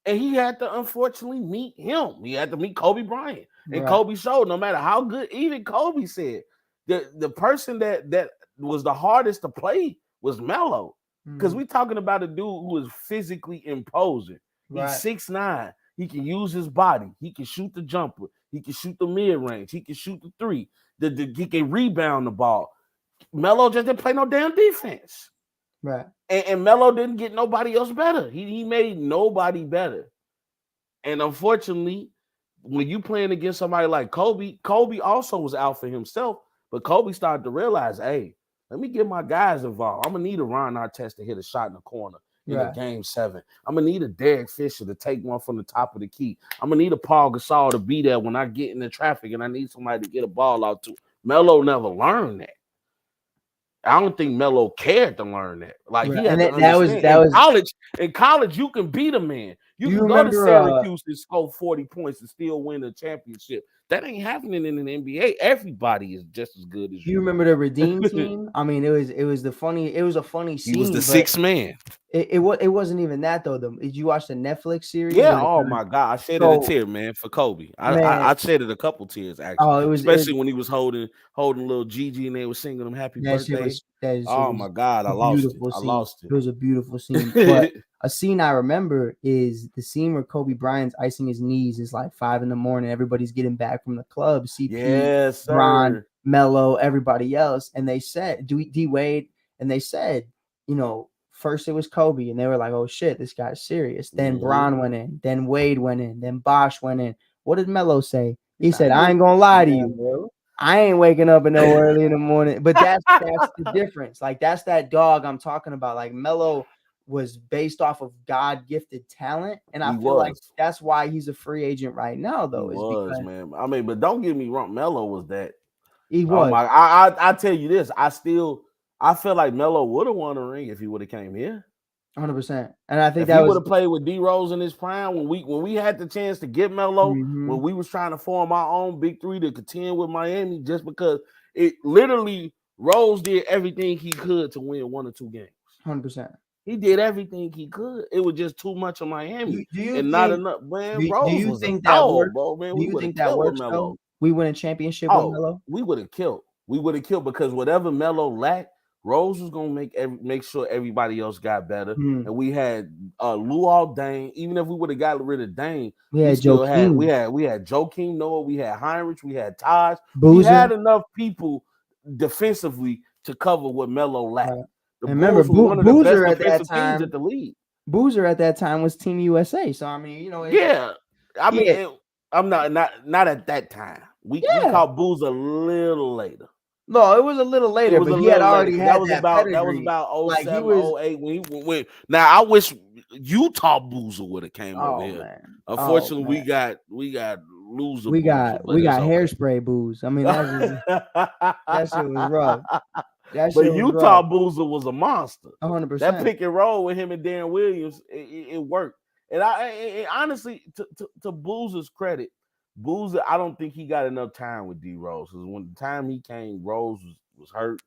And he had to unfortunately meet him. He had to meet Kobe Bryant. And Right. Kobe showed no matter how good, even Kobe said, the person that was the hardest to play was Melo. Because Mm-hmm. we're talking about a dude who is physically imposing. He's Right. 6'9". He can use his body. He can shoot the jumper. He can shoot the mid-range. He can shoot the three. He can rebound the ball. Melo just didn't play no damn defense. Right. And Melo didn't get nobody else better. He made nobody better. And unfortunately, when you playing against somebody like Kobe also was out for himself, but Kobe started to realize, hey, let me get my guys involved. I'm gonna need a Ron Artest to hit a shot in the corner in a Right. game 7. I'm gonna need a Derek Fisher to take one from the top of the key. I'm gonna need a Paul Gasol to be there when I get in the traffic and I need somebody to get a ball out to. Melo never learned that. I don't think Melo cared to learn that. Like Right. he And had to that was understand that was in college, you can beat a man. You you can go to remember Syracuse and score 40 points and still win a championship. That ain't happening in an NBA. Everybody is just as good as you you. remember the Redeem team? I mean, it was a funny He was the scene, but sixth man. it wasn't even that though. Did you watch the Netflix series Yeah. where Oh my God. I shedded a so tear, man, for Kobe. man, I shedded a couple tears actually, oh it especially when he was holding little Gigi and they were singing him happy birthday. that shit Oh was my God, I a lost it. beautiful I scene. lost It was a beautiful scene. But it. a scene I remember is the scene where Kobe Bryant's icing his knees. It's like 5 a.m. Everybody's getting back from the club. CP, Yes, Bron, sir. Mello, everybody else, and they said D Wade, and they said, first it was Kobe, and they were like, "Oh shit, this guy's serious." Then Mhm. Bron went in, then Wade went in, then Bosh went in. What did Mello say? He I said, ain't "I doing ain't gonna lie to man, you. bro. I ain't waking up no early in the morning." But that's the difference. Like that's that dog I'm talking about. Like Melo was based off of God gifted talent, and I He feel like was. that's why he's a free agent right now. He Though is was, because man. I mean, but don't get me wrong. Melo was that. he Oh was my! I tell you this. I feel like Melo would have won a ring if he would have came here. 100%, and I think If he that would was have played with D Rose in his prime, when we had the chance to get Melo, when mhm, we was trying to form our own big three to contend with Miami, just because it literally Rose did everything he could to win 1 or 2 games. 100%. He did everything he could. It was just too much of Do, Miami do you and not think enough. Man, do Rose you was a think that dog, works? bro. Man, Do we you would have think that killed with works Melo. though? We win a championship with Oh, Melo. we would have killed. We would have killed because whatever Melo lacked, Rose was gonna make sure everybody else got better. Hmm. And we had Luol Dane. Even if we would have got rid of Dane, We we had still had Joakim, we had Joakim Noah, we had Heinrich, we had Taj. We Boozer, had enough people defensively to cover what Melo lacked. right? The And remember, Bulls were one of the best Boozer at that defensive teams time. at the league. Boozer at that time was Team USA. So I mean, Yeah, I mean, yeah, I'm not at that time. We yeah. caught Bulls a little later. No, it was a little It later, was but a he had little later already because had that that was pedigree. about oh Like he 07, was. oh 08 when he went. Now I wish Utah Boozer would have came over Oh here. man. Oh Unfortunately, man. we got loser We Boozer, got but we it's got okay. hairspray booze. I mean, that shit was rough. That But shit was rough. Utah Boozer was a monster. hundred That percent. pick and roll with him and Darren Williams, it worked. And honestly, to Boozer's credit, Boozer, I don't think he got enough time with D Rose because when the time he came, Rose was hurt.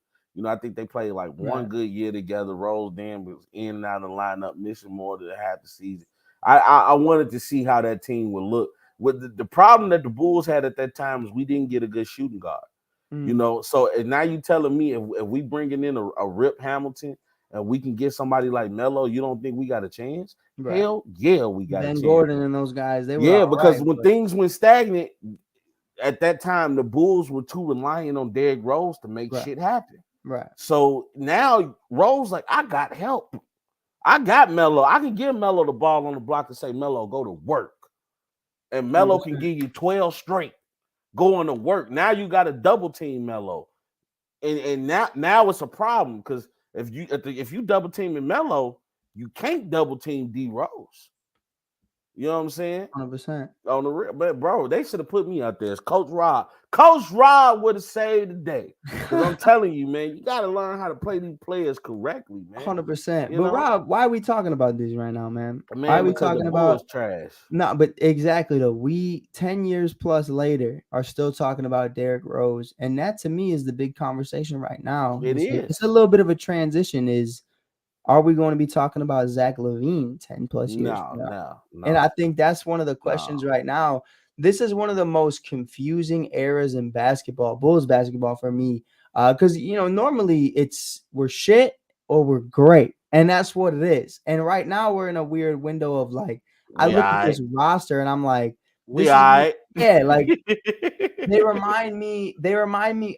I think they played like one Right. good year together. Rose then was in and out of the lineup, missing more than half the season. I wanted to see how that team would look. With the problem that the Bulls had at that time is we didn't get a good shooting guard. Mm, So and now you telling me if we bringing in a Rip Hamilton and we can get somebody like Melo, you don't think we got a chance? right. Hell yeah, we got a Ben chance. Gordon and those guys, they were Yeah, all right, because when but things went stagnant at that time, the Bulls were too reliant on Derrick Rose to make right, shit happen. right, So now Rose like, I got help. I got Melo. I can give Melo the ball on the block and say, Melo, go to work. and Melo can 100%. give you 12 straight going to work. Now you got to double team Melo, and now it's a problem because if you double teaming Melo, you can't double team D Rose. You know what I'm saying? 100%. On the real, but bro, they should have put me out there as Coach Rob. Coach Rob would have saved the day. Because I'm telling you, man, you got to learn how to play these players correctly, man. 100%. You But know, Rob, why are we talking about this right now, man? Why are man, we because the talking Bulls about trash. no, but exactly though. We 10 years plus later are still talking about Derrick Rose. And that to me is the big conversation right now. It It's a is. little bit of a transition. Are we going to be talking about Zach LaVine 10 plus years No, from now? no, And I no, think that's one of the questions no. right now. This is one of the most confusing eras in basketball, Bulls basketball for me. Because normally we're shit or we're great. And that's what it is. And right now we're in a weird window of like, I We look all at right. this roster and I'm like, We this all is right. yeah, like they remind me,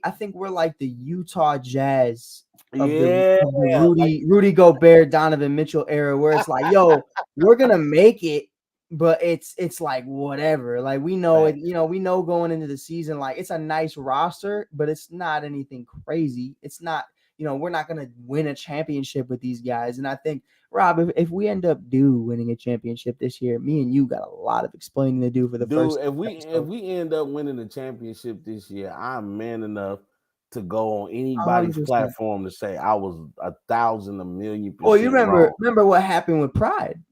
I think we're like the Utah Jazz of the Yeah, of the like Rudy Gobert, Donovan Mitchell era, where it's like, yo, we're gonna make it, but it's like whatever. Like we know it, facts. we know going into the season, like it's a nice roster, but it's not anything crazy. It's not, we're not gonna win a championship with these guys. And I think, Rob, if we end up winning a championship this year, me and you got a lot of explaining to do for the Dude, first if episode. we end up winning the championship this year, I'm man enough to go on anybody's 100%. platform to say I was 1,000, a million Oh, you percent wrong. remember what happened with Pride?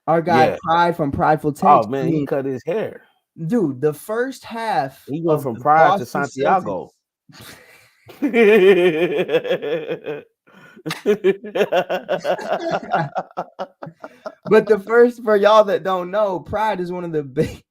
Our guy Yeah. Pride from Prideful Oh Takes. I man, he mean, cut his hair. dude, the first half He went of from the Pride to Boston Santiago. Celtics. But the first, for y'all that don't know, Pride is one of the big.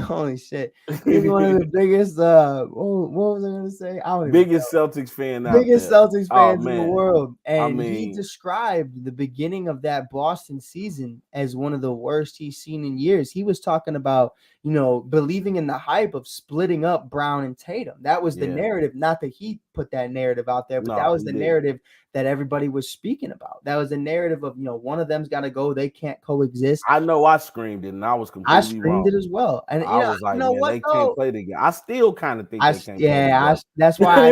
Holy shit! He's one of the biggest. What was I gonna say? I don't even Biggest Celtics fan out biggest there. Celtics Oh fans in the man. world. I And he mean, described the beginning of that Boston season as one of the worst he's seen in years. He was talking about, believing in the hype of splitting up Brown and Tatum. That was the yeah. narrative. Not that he put that narrative out there, but that No, was he the didn't. narrative that everybody was speaking about. That was the narrative of, one of them's got to go. They can't coexist. I know I screamed it and I was I completely screamed wrong. it as well. And, I was you like, know man, what, they can't though? play together. I still kind of think they can't play together. That's why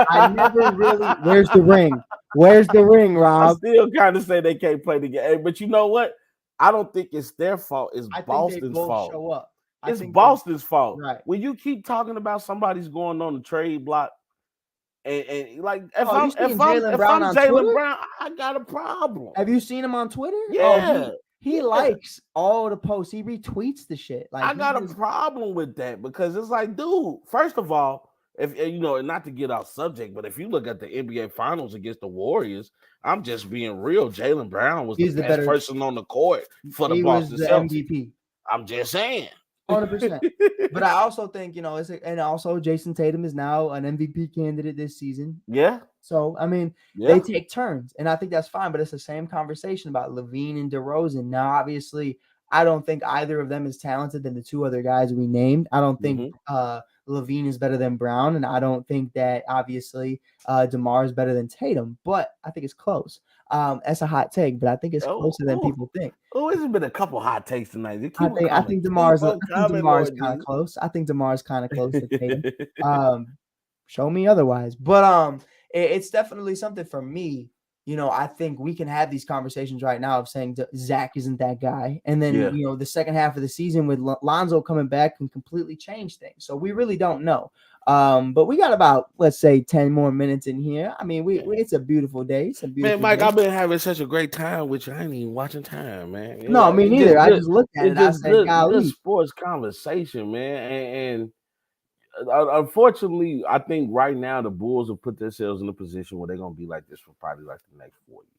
I never really. Where's the ring? Where's the ring, I Rob? still kind of say they can't play together. Hey, but you know what? I don't think it's their fault. It's I think they Boston's both fault. show up. I It's think they Boston's fault. right. When you keep talking about somebody's going on the trade block, and like Oh, you seen Jaylen if Brown I'm on Jalen Twitter? Brown, I got a problem. Have you seen him on Twitter? Oh, Yeah, he yeah. likes all the posts. He retweets the shit. Like I he got a is. problem with that because it's like, dude, first of all, if and not to get off subject, but if you look at the NBA Finals against the Warriors, I'm just being real. Jaylen Brown was the He's the best better. person on the court for the He was Boston the Celtics. MVP. I'm just saying. 100%. But I also think, and also Jason Tatum is now an MVP candidate this season. Yeah, So, I mean, they yeah. take turns, and I think that's fine, but it's the same conversation about Levine and DeRozan. Now, obviously, I don't think either of them is talented than the two other guys we named. I don't think Levine is better than Brown, and I don't think that, obviously, DeMar is better than Tatum, but I think it's close. That's a hot take, but I think it's Oh, closer than oh, people think. oh, it's been a couple hot takes tonight. Just I keep them think I coming. think Keep DeMar's I them think coming, DeMar's Lord kind of Jesus. close. I think DeMar's kind of close to Tatum. Show me otherwise. But it's definitely something for me. I think we can have these conversations right now of saying Zach isn't that guy, and then Yeah. the second half of the season with Lonzo coming back can completely change things. So we really don't know. But we got about, let's say, 10 more minutes in here. I mean, it's a beautiful day. It's a Man, beautiful Mike, day. I've been having such a great time with you. I ain't even watching time, man. No, Yeah, me it's neither. just I good. just looked at it. It's I just said, good golly. sports conversation, man. And unfortunately, I think right now the Bulls have put themselves in a position where they're gonna be like this for probably like the next 4 years.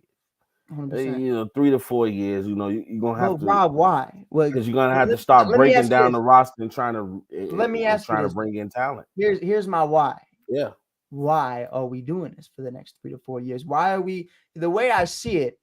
100%. 3 to 4 years. You're gonna have Well, to Rob, why? Well, because you're gonna have to start let me breaking ask you down the this. roster and Let me ask you trying to this. bring in talent. Here's my why. Yeah. Why are we doing this for the next 3 to 4 years? Why are we? The way I see it,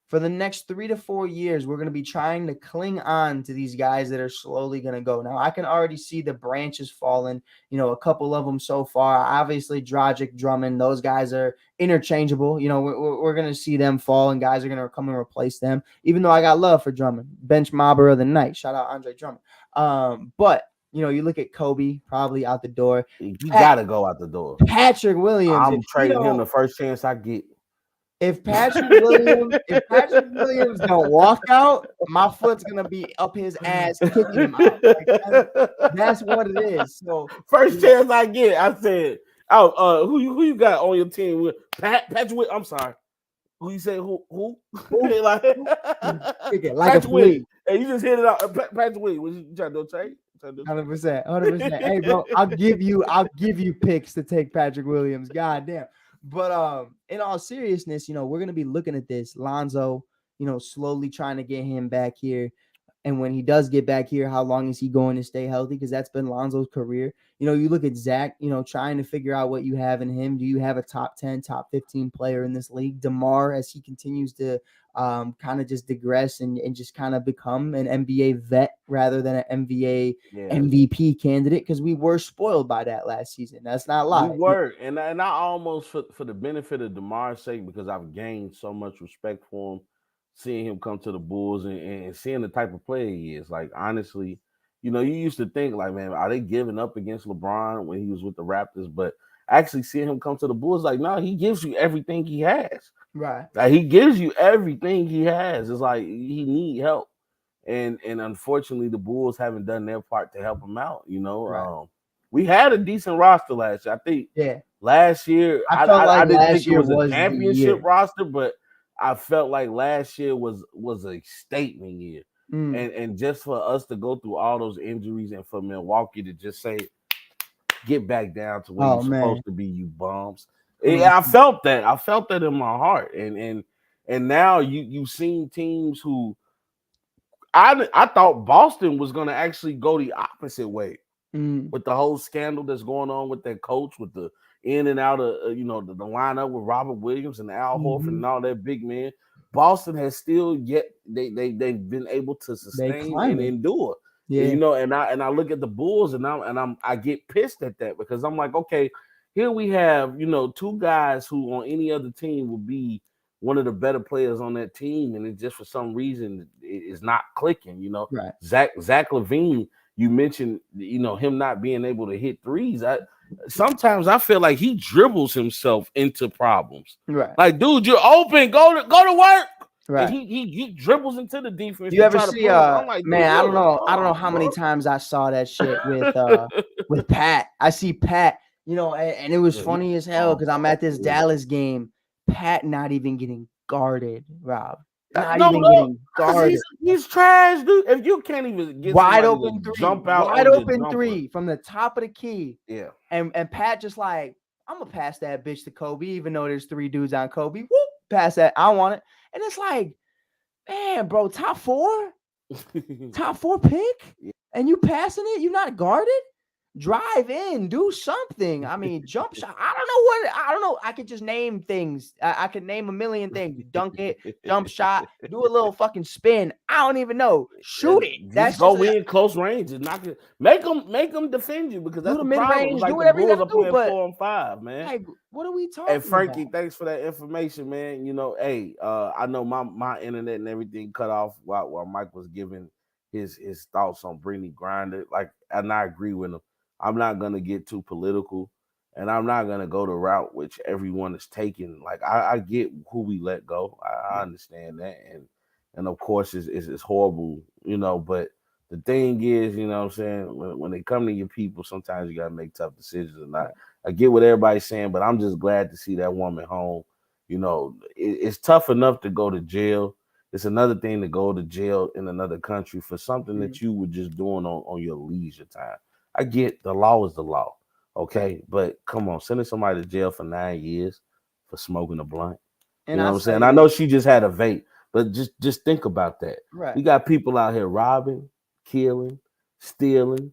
for the next 3 to 4 years, we're going to be trying to cling on to these guys that are slowly going to go. Now, I can already see the branches falling, a couple of them so far. Obviously, Dragic, Drummond, those guys are interchangeable. We're going to see them fall, and guys are going to come and replace them, even though I got love for Drummond. Bench mobber of the night. Shout out Andre Drummond. But, you look at Kobe, probably out the door. You gotta go out the door. Patrick Williams, I'm if he trading him don't the first chance I get. If Patrick Williams don't walk out, my foot's gonna be up his ass kicking him out. Like, that's what it is. So first chance I get, I said, "Oh, who you got on your team with Patrick? I'm sorry, who you say who? Like kick it like a Patrick Williams. flea. Hey, you just hit it out. Patrick Williams. Was you trying to do a trade? 100%, 100%. Hey, bro, I'll give you picks to take Patrick Williams. God damn. But in all seriousness, we're gonna be looking at this Lonzo, slowly trying to get him back here. And when he does get back here, how long is he going to stay healthy? Because that's been Lonzo's career. You look at Zach, trying to figure out what you have in him. Do you have a top 10, top 15 player in this league? DeMar, as he continues to kind of just digress and just kind of become an NBA vet rather than an NBA MVP candidate, because we were spoiled by that last season. That's not a lie. We were, and I almost for the benefit of DeMar's sake, because I've gained so much respect for him, seeing him come to the Bulls and seeing the type of player he is. Like, honestly, you used to think like, man, are they giving up against LeBron when he was with the Raptors? But actually seeing him come to the Bulls, like, no, he gives you everything he has. Right. Like, he gives you everything he has. It's like he need help. And unfortunately the Bulls haven't done their part to help him out, Right. We had a decent roster last year. I think last year I felt like I didn't last think it year was a was the championship year. roster, but I felt like last year was a statement year. And just for us to go through all those injuries and for Milwaukee to just say, get back down to where you're supposed to be, you bums. I felt that. I felt that in my heart. And now you've seen teams who I thought Boston was going to actually go the opposite way with the whole scandal that's going on with their coach, with the in and out of the lineup with Robert Williams and Al Horford and all that big men. Boston has still yet they've been able to sustain and endure. And I look at the Bulls and I get pissed at that, because I'm like, okay, here we have two guys who on any other team would be one of the better players on that team, and it just for some reason is not clicking. Right. Zach LaVine, you mentioned him not being able to hit threes. Sometimes I feel like he dribbles himself into problems. Right. Like, dude, you're open, go to work. Right. And he dribbles into the defense. You ever try see to I'm like, man, I don't know how bro. many times I saw that shit with Pat. I see Pat, and it was funny as hell because I'm at this Dallas game. Pat not even getting guarded, Rob. Not even getting guarded. He's trash, dude. If you can't even get wide open three, jump out wide on open three from the top of the key. Yeah. And Pat just like, I'm gonna pass that bitch to Kobe, even though there's 3 dudes on Kobe. Whoop, pass that. I want it. And it's like, man, bro, top 4 pick, and you passing it, you not guarded. Drive in, do something. I mean, jump shot. I don't know. I could just name things. I could name a million things. Dunk it, jump shot, do a little fucking spin. I don't even know. Shoot it. That's go in close range and knock it. Make them defend you, because that's the problem. Like, the Bulls are playing 4 and 5, man. Like, what are we talking about? Hey, Frankie, thanks for that information, man. Hey, I know my internet and everything cut off while Mike was giving his thoughts on Brittany Griner. Like, and I agree with him. I'm not gonna get too political, and I'm not gonna go the route which everyone is taking. Like, I get who we let go. I understand that, and of course it's horrible, But the thing is, what I'm saying, when they come to your people, sometimes you gotta make tough decisions. And I get what everybody's saying, but I'm just glad to see that woman home. It's tough enough to go to jail. It's another thing to go to jail in another country for something that you were just doing on your leisure time. I get the law is the law, okay? But come on, sending somebody to jail for 9 years for smoking a blunt. You know what I'm saying? I know she just had a vape, but just think about that. Right. We got people out here robbing, killing, stealing,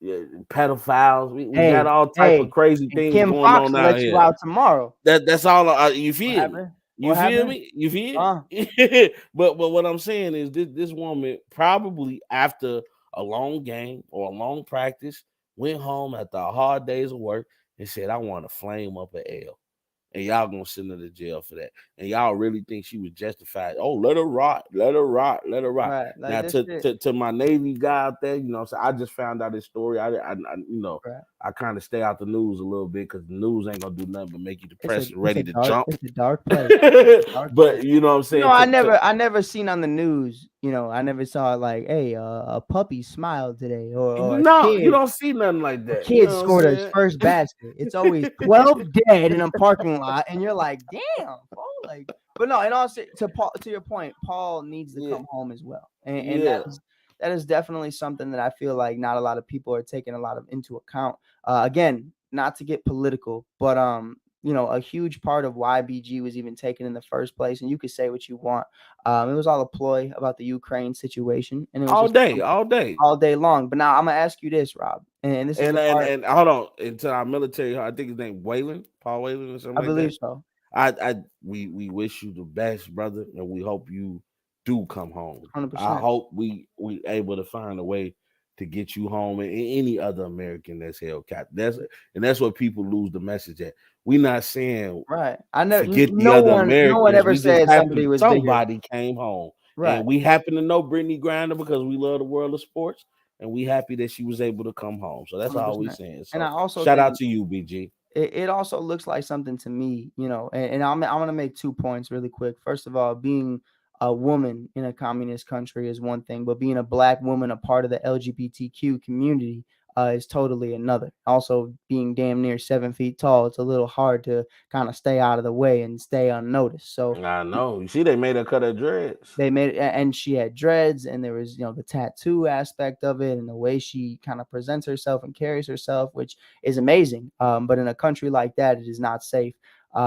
pedophiles. We got all type of crazy things Kim going Fox on will out let here. you out tomorrow. That's all you feel. You What feel happened? me? You feel? Uh, But what I'm saying is this woman probably after a long game or a long practice went home after a hard days of work and said, I want to flame up an L. And y'all gonna send her to jail for that. And y'all really think she was justified. Oh, let her rot, let her rot, let her rot. right. Like Now this shit. to my Navy guy out there, you know, so I just found out this story. You know, Right. I kind of stay out the news a little bit because the news ain't gonna do nothing but make you It's a depressed and ready to jump. it's a dark place. It's a dark place. But you know what I'm You know, saying? To I never seen on the news. You know, I never saw like, hey, a puppy smiled today, or no, you don't see nothing like a that. You kid know what I'm scored his saying? first basket. It's always 12 dead in a parking lot, and you're like, damn, Paul. Like, but no, and also to your point, Paul needs to Yeah, come home as well, and yeah. that is definitely something that I feel like not a lot of people are taking a lot of into account. Again, not to get political, but you know, a huge part of why BG was even taken in the first place, and you could say what you want. It was all a ploy about the Ukraine situation, and it was All just day, all day. all day long. But now I'm gonna ask you this, Rob, and this is And the and part and hold on, into our military, I think his name Wayland, Paul Wayland or something I like believe that. so, We wish you the best, brother, and we hope you do come home. I 100%. hope we able to find a way to get you home and any other American that's held captive. That's what people lose the message at. We not saying Right. I know forget the other no one Americans. ever We just said somebody happen was bigger. somebody came home. Right. And we happen to know Brittany Grinder because we love the world of sports. And we happy that she was able to come home. So that's all we 100%. saying. And I So also shout out think to you, BG. it also looks like something to me, you know, and I'm going to make 2 points really quick. First of all, being a woman in a communist country is one thing, but being a black woman, a part of the LGBTQ community, is totally another. Also, being damn near 7 feet tall, it's a little hard to kind of stay out of the way and stay unnoticed. So I know. You see, they made her cut her dreads. they made it, and she had dreads, and there was, you know, the tattoo aspect of it and the way she kind of presents herself and carries herself, which is amazing. But in a country like that, it is not safe.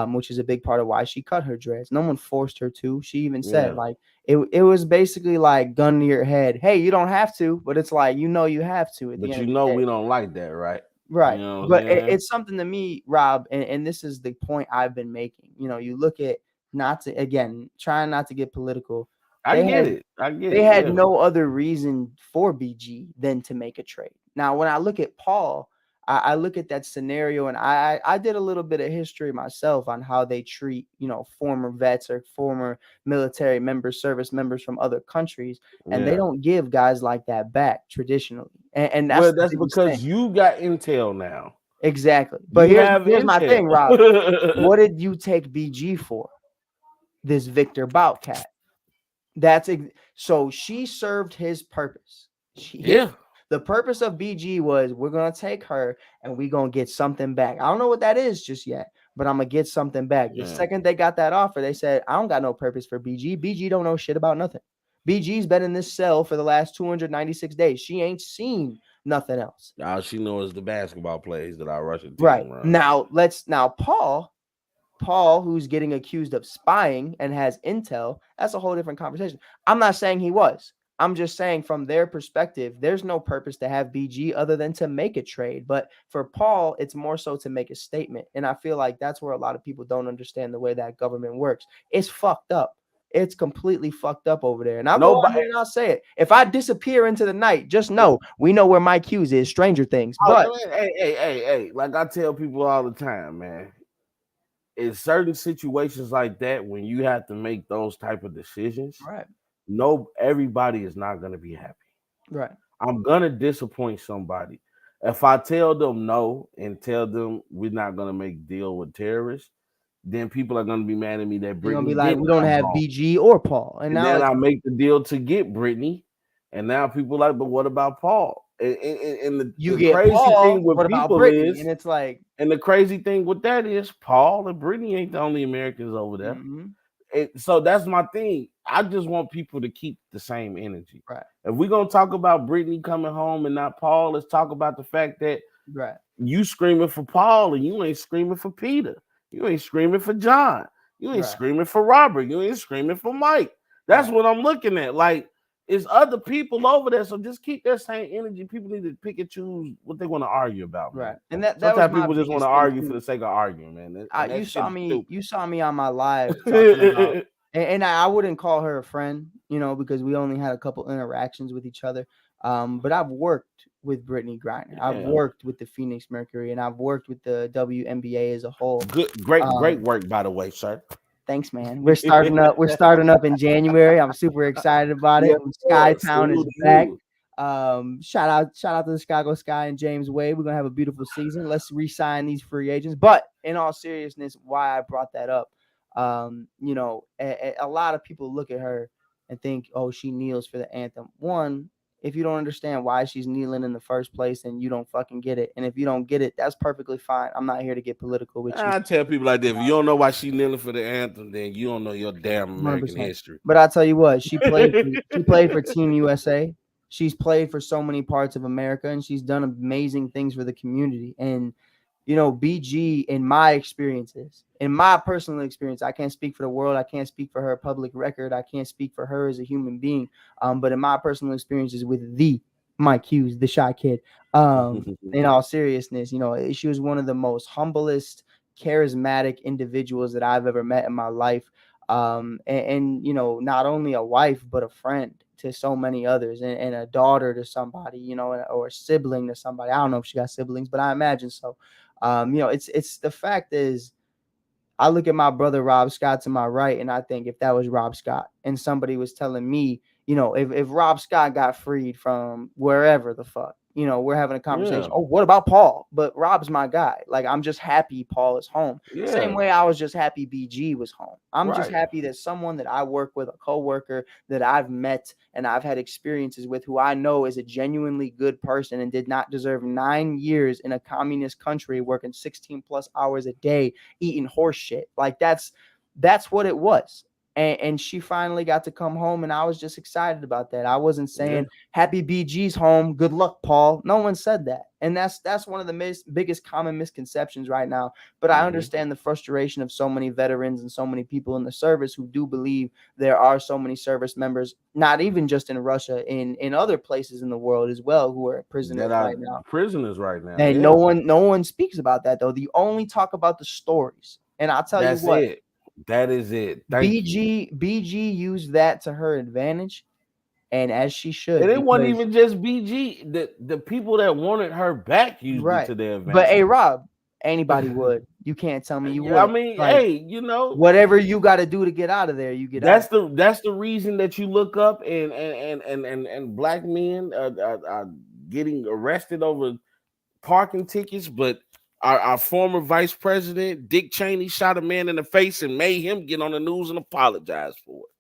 Which is a big part of why she cut her dreads. No one forced her to. She even said Yeah. like it was basically like gun to your head. Hey, you don't have to, but it's like you know you have to at the But end you of the know day. we don't like that, right? You Right. know what I'm But saying? it's something to me, Rob, and this is the point I've been making. You know, you look at not to again, trying not to get political. I They get had it. I get they it. had Yeah. no other reason for BG than to make a trade. Now, when I look at Paul, I look at that scenario, and I did a little bit of history myself on how they treat, you know, former vets or former military members, service members from other countries, and they Yeah. don't give guys like that back traditionally, and that's Well, the that's biggest thing. because you got intel now. Exactly. But You have here's my intel. thing, Rob. What did you take BG for? This Victor Boutcat. So she served his purpose. Yeah. The purpose of BG was we're gonna take her and we're gonna get something back. I don't know what that is just yet, but I'm gonna get something back. The Yeah. second they got that offer, they said, I don't got no purpose for BG. BG don't know shit about nothing. BG's been in this cell for the last 296 days. She ain't seen nothing else. All she knows is the basketball plays that our Russian Right. team run. Now Paul, who's getting accused of spying and has intel, that's a whole different conversation. I'm not saying he was. I'm just saying from their perspective, there's no purpose to have BG other than to make a trade. But for Paul, it's more so to make a statement. And I feel like that's where a lot of people don't understand the way that government works. It's fucked up. It's completely fucked up over there. And I'll go on Nobody. here and I'll say it. If I disappear into the night, just know we know where Mike Hughes is, Stranger Things. Oh, But man, hey. Like I tell people all the time, man. In certain situations like that, when you have to make those type of decisions, right, no, everybody is not gonna be happy. right. I'm gonna disappoint somebody. If I tell them no and tell them we're not gonna make deal with terrorists, then people are gonna be mad at me that They're gonna Brittany be like, we didn't don't come have home. BG or Paul. And And now then it's I make the deal to get Brittany, and now people like, but what about Paul? And you the get crazy thing Paul. with What about people Brittany? is, And it's like, and the crazy thing with that is, Paul and Brittany ain't the only Americans over there. mm-hmm, So that's my thing. I just want people to keep the same energy. right, If we're gonna talk about Brittany coming home and not Paul, let's talk about the fact that right, you screaming for Paul and you ain't screaming for Peter. You ain't screaming for John. You ain't right, screaming for Robert. You ain't screaming for Mike. That's right, what I'm looking at. Like, It's other people over there, so just keep that same energy. People need to pick and choose what they want to argue about, Right. man. And that was Sometimes my people just want to biggest thing argue for too. the sake of arguing, man, and that shit is stupid. You saw me on my live talking about, and I wouldn't call her a friend, because we only had a couple interactions with each other. But I've worked with Brittany Griner. I've Yeah. worked with the Phoenix Mercury, and I've worked with the WNBA as a whole. Great Um, work, by the way, sir. Thanks, man. We're starting up. We're starting up in January. I'm super excited about it. Yeah, Skytown is salute to back. you. Shout out to the Chicago Sky and James Wade. We're gonna have a beautiful season. Let's re-sign these free agents. But in all seriousness, why I brought that up, a lot of people look at her and think, oh, she kneels for the anthem. One, if you don't understand why she's kneeling in the first place, then you don't fucking get it. And if you don't get it, that's perfectly fine. I'm not here to get political with you. I tell people like that: if you don't know why she kneeling for the anthem, then you don't know your damn American 100%. history. But I tell you what, she played for Team USA. She's played for so many parts of America, and she's done amazing things for the community. And BG, in my personal experience, I can't speak for the world. I can't speak for her public record. I can't speak for her as a human being. But in my personal experiences with the Mike Hughes, the shy kid, in all seriousness, she was one of the most humblest, charismatic individuals that I've ever met in my life. And not only a wife but a friend to so many others, and a daughter to somebody, or a sibling to somebody. I don't know if she got siblings, but I imagine so. It's the fact is, I look at my brother Rob Scott to my right, and I think, if that was Rob Scott and somebody was telling me, if Rob Scott got freed from wherever the fuck, we're having a conversation. Yeah, Oh, what about Paul? But Rob's my guy. Like, I'm just happy Paul is home. Same yeah, way I was just happy BG was home. I'm just right. happy that someone that I work with, a coworker that I've met and I've had experiences with, who I know is a genuinely good person and did not deserve 9 years in a communist country working 16 plus hours a day eating horse shit. Like, that's what it was. And she finally got to come home, and I was just excited about that. I wasn't Yeah, saying happy BG's home, good luck, Paul. No one said that. And that's one of the biggest common misconceptions right now. But I hmm understand the frustration of so many veterans and so many people in the service who do believe there are so many service members, not even just in Russia, in other places in the world as well, who are that prisoners are right now. prisoners right now. And no Yeah, one no one speaks about that, though. They only talk about the stories. And I'll tell you that's what, it. That is it. Thank you. BG used that to her advantage, and as she And should, it wasn't because even just BG. The people that wanted her back used it right. to their But hey, advantage. Rob, anybody would. You can't tell me you Yeah, I wouldn't. mean, Like, hey, whatever you got to do to get out of there, you get out of that's the reason that you look up and black men are getting arrested over parking tickets, but our former vice president Dick Cheney shot a man in the face and made him get on the news and apologize for it.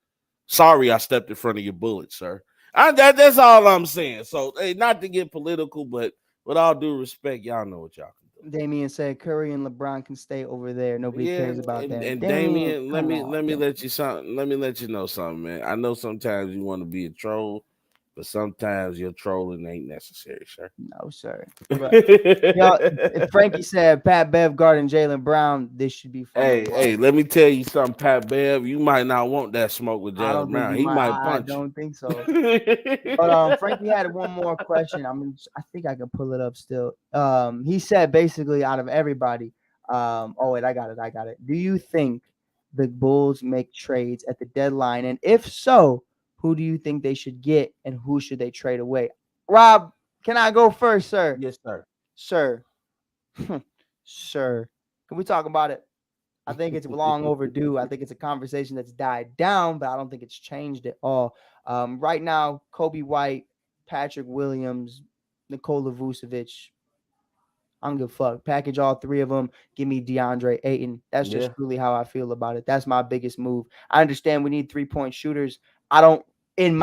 Sorry, I stepped in front of your bullet, sir. That's all I'm saying. So, hey, not to get political, but with all due respect, y'all know what y'all can there. Damien said Curry and LeBron can stay over there. do. Nobody Yeah, cares about them. and Damien, Damien, let come me on, let me Damien. let you something. Let me let you know something, man. I know sometimes you want to be a troll, but sometimes your trolling ain't necessary, sir. No, sir. But if Frankie said Pat Bev guarding Jaylen Brown, this should be fun to watch. Hey, let me tell you something, Pat Bev. You might not want that smoke with I Jalen don't think Brown. he He might. might I punch don't think so. you. But Frankie had one more question. I think I can pull it up still. He said basically, out of everybody, oh wait, I got it. I got it. Do you think the Bulls make trades at the deadline? And if so, who do you think they should get, and who should they trade away? Rob, can I go first, sir? Yes, sir. Sir, sir, can we talk about it? I think it's long overdue. I think it's a conversation that's died down, but I don't think it's changed at all. Right now, Kobe White, Patrick Williams, Nikola Vucevic, I don't give a fuck. Package all three of them. Give me DeAndre Ayton. That's Yeah. just truly how I feel about it. That's my biggest move. I understand we need 3-point shooters. I don't in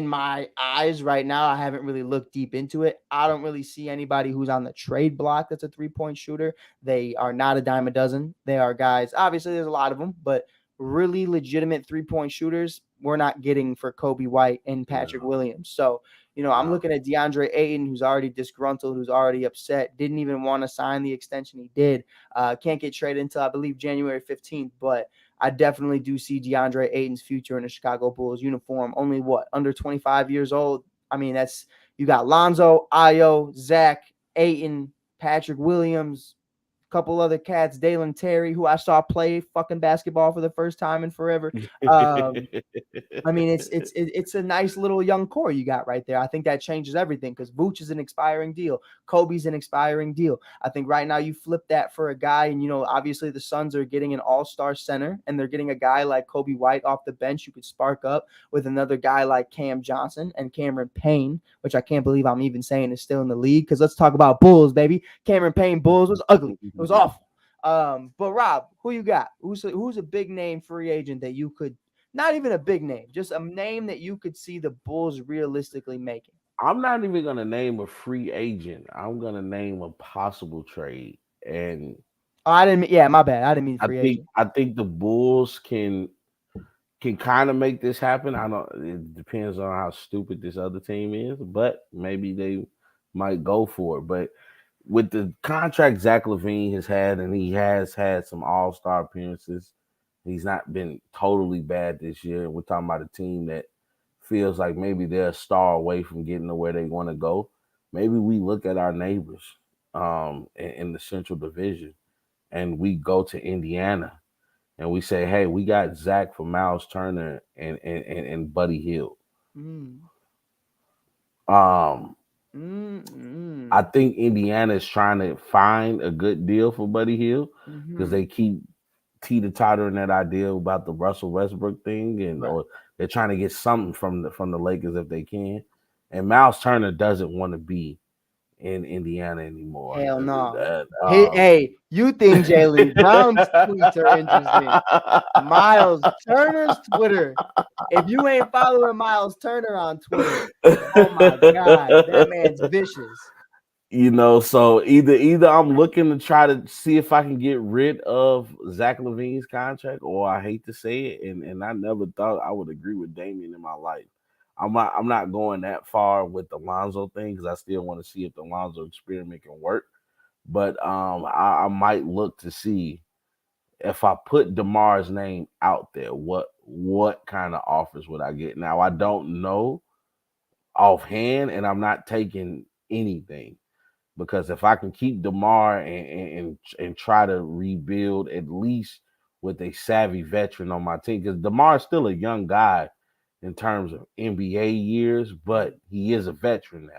my eyes right now, I haven't really looked deep into it. I don't really see anybody who's on the trade block that's a 3-point shooter. They are not a dime a dozen. They are guys. Obviously, there's a lot of them, but really legitimate 3-point shooters we're not getting for Kobe White and Patrick No, Williams. So I'm no. looking at DeAndre Ayton, who's already disgruntled, who's already upset, didn't even want to sign the extension he did. Can't get traded until I believe January 15th. But I definitely do see DeAndre Ayton's future in a Chicago Bulls uniform. Only what, under 25 years old? I mean, that's you got Lonzo, Ayo, Zach, Ayton, Patrick Williams, a couple other cats, Dalen Terry, who I saw play fucking basketball for the first time in forever. Um, I mean, it's a nice little young core you got right there. I think that changes everything because Vooch is an expiring deal. Kobe's an expiring deal. I think right now you flip that for a guy, and obviously the Suns are getting an all-star center, and they're getting a guy like Kobe White off the bench you could spark up with another guy like Cam Johnson and Cameron Payne, which I can't believe I'm even saying is still in the league. Because let's talk about Bulls, baby. Cameron Payne Bulls was ugly. It was awful. But Rob, who you got? Who's a big name free agent that you could? Not even a big name, just a name that you could see the Bulls realistically making. I'm not even gonna name a free agent. I'm gonna name a possible trade, and Oh, I didn't. Yeah, my bad. I didn't mean I free think agent. I think the Bulls can kind of make this happen. I don't. It depends on how stupid this other team is, but maybe they might go for it. But with the contract Zach Levine has had, and he has had some All Star appearances, he's not been totally bad this year. We're talking about a team that feels like maybe they're a star away from getting to where they want to go. Maybe we look at our neighbors in the Central Division, and we go to Indiana and we say, hey, we got Zach for Miles Turner and Buddy Hield. Mm. Um, I Mm. think Indiana is trying to find a good deal for Buddy Hield because Mm-hmm. they keep teeter tottering that idea about the Russell Westbrook thing, and Right. or they're trying to get something from the Lakers if they can. And Miles Turner doesn't want to be in Indiana anymore. Hell no. Hey, you think Jaylen Brown's tweets are interesting? Miles Turner's Twitter. If you ain't following Miles Turner on Twitter, oh my God, that man's vicious. So either I'm looking to try to see if I can get rid of Zach Levine's contract, or I hate to say it, and I never thought I would agree with Damian in my life. I'm not going that far with the Lonzo thing because I still want to see if the Lonzo experiment can work. But I might look to see if I put DeMar's name out there, what kind of offers would I get? Now I don't know offhand, and I'm not taking anything because if I can keep DeMar and try to rebuild at least with a savvy veteran on my team, because DeMar is still a young guy in terms of NBA years, but he is a veteran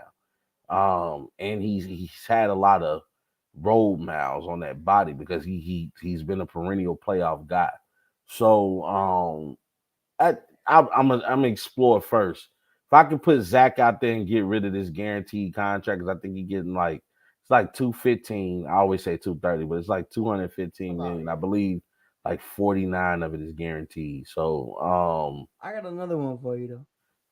now. And he's had a lot of road miles on that body because he's been a perennial playoff guy. So I, I'm gonna explore first. If I can put Zach out there and get rid of this guaranteed contract, because I think he's getting like it's like 215. I always say 230, but it's like 215 Oh million. I yeah. believe like 49 of it is guaranteed. So I got another one for you though.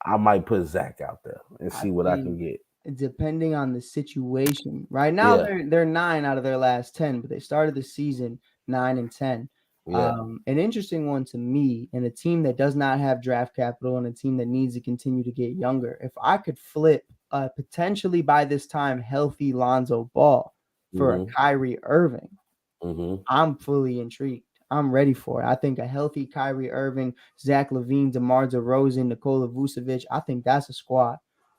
I might put Zach out there and I see what I think can get. depending on the situation. Right now Yeah, they're 9 out of their last 10, but they started the season 9-10. yeah. An interesting one to me, and a team that does not have draft capital and a team that needs to continue to get younger. If I could flip potentially by this time healthy Lonzo Ball for a Mhm. Kyrie Irving, Mhm. I'm fully intrigued. I'm ready for it. I think a healthy Kyrie Irving, Zach Levine, DeMar DeRozan, Nikola Vucevic, I think that's a squad.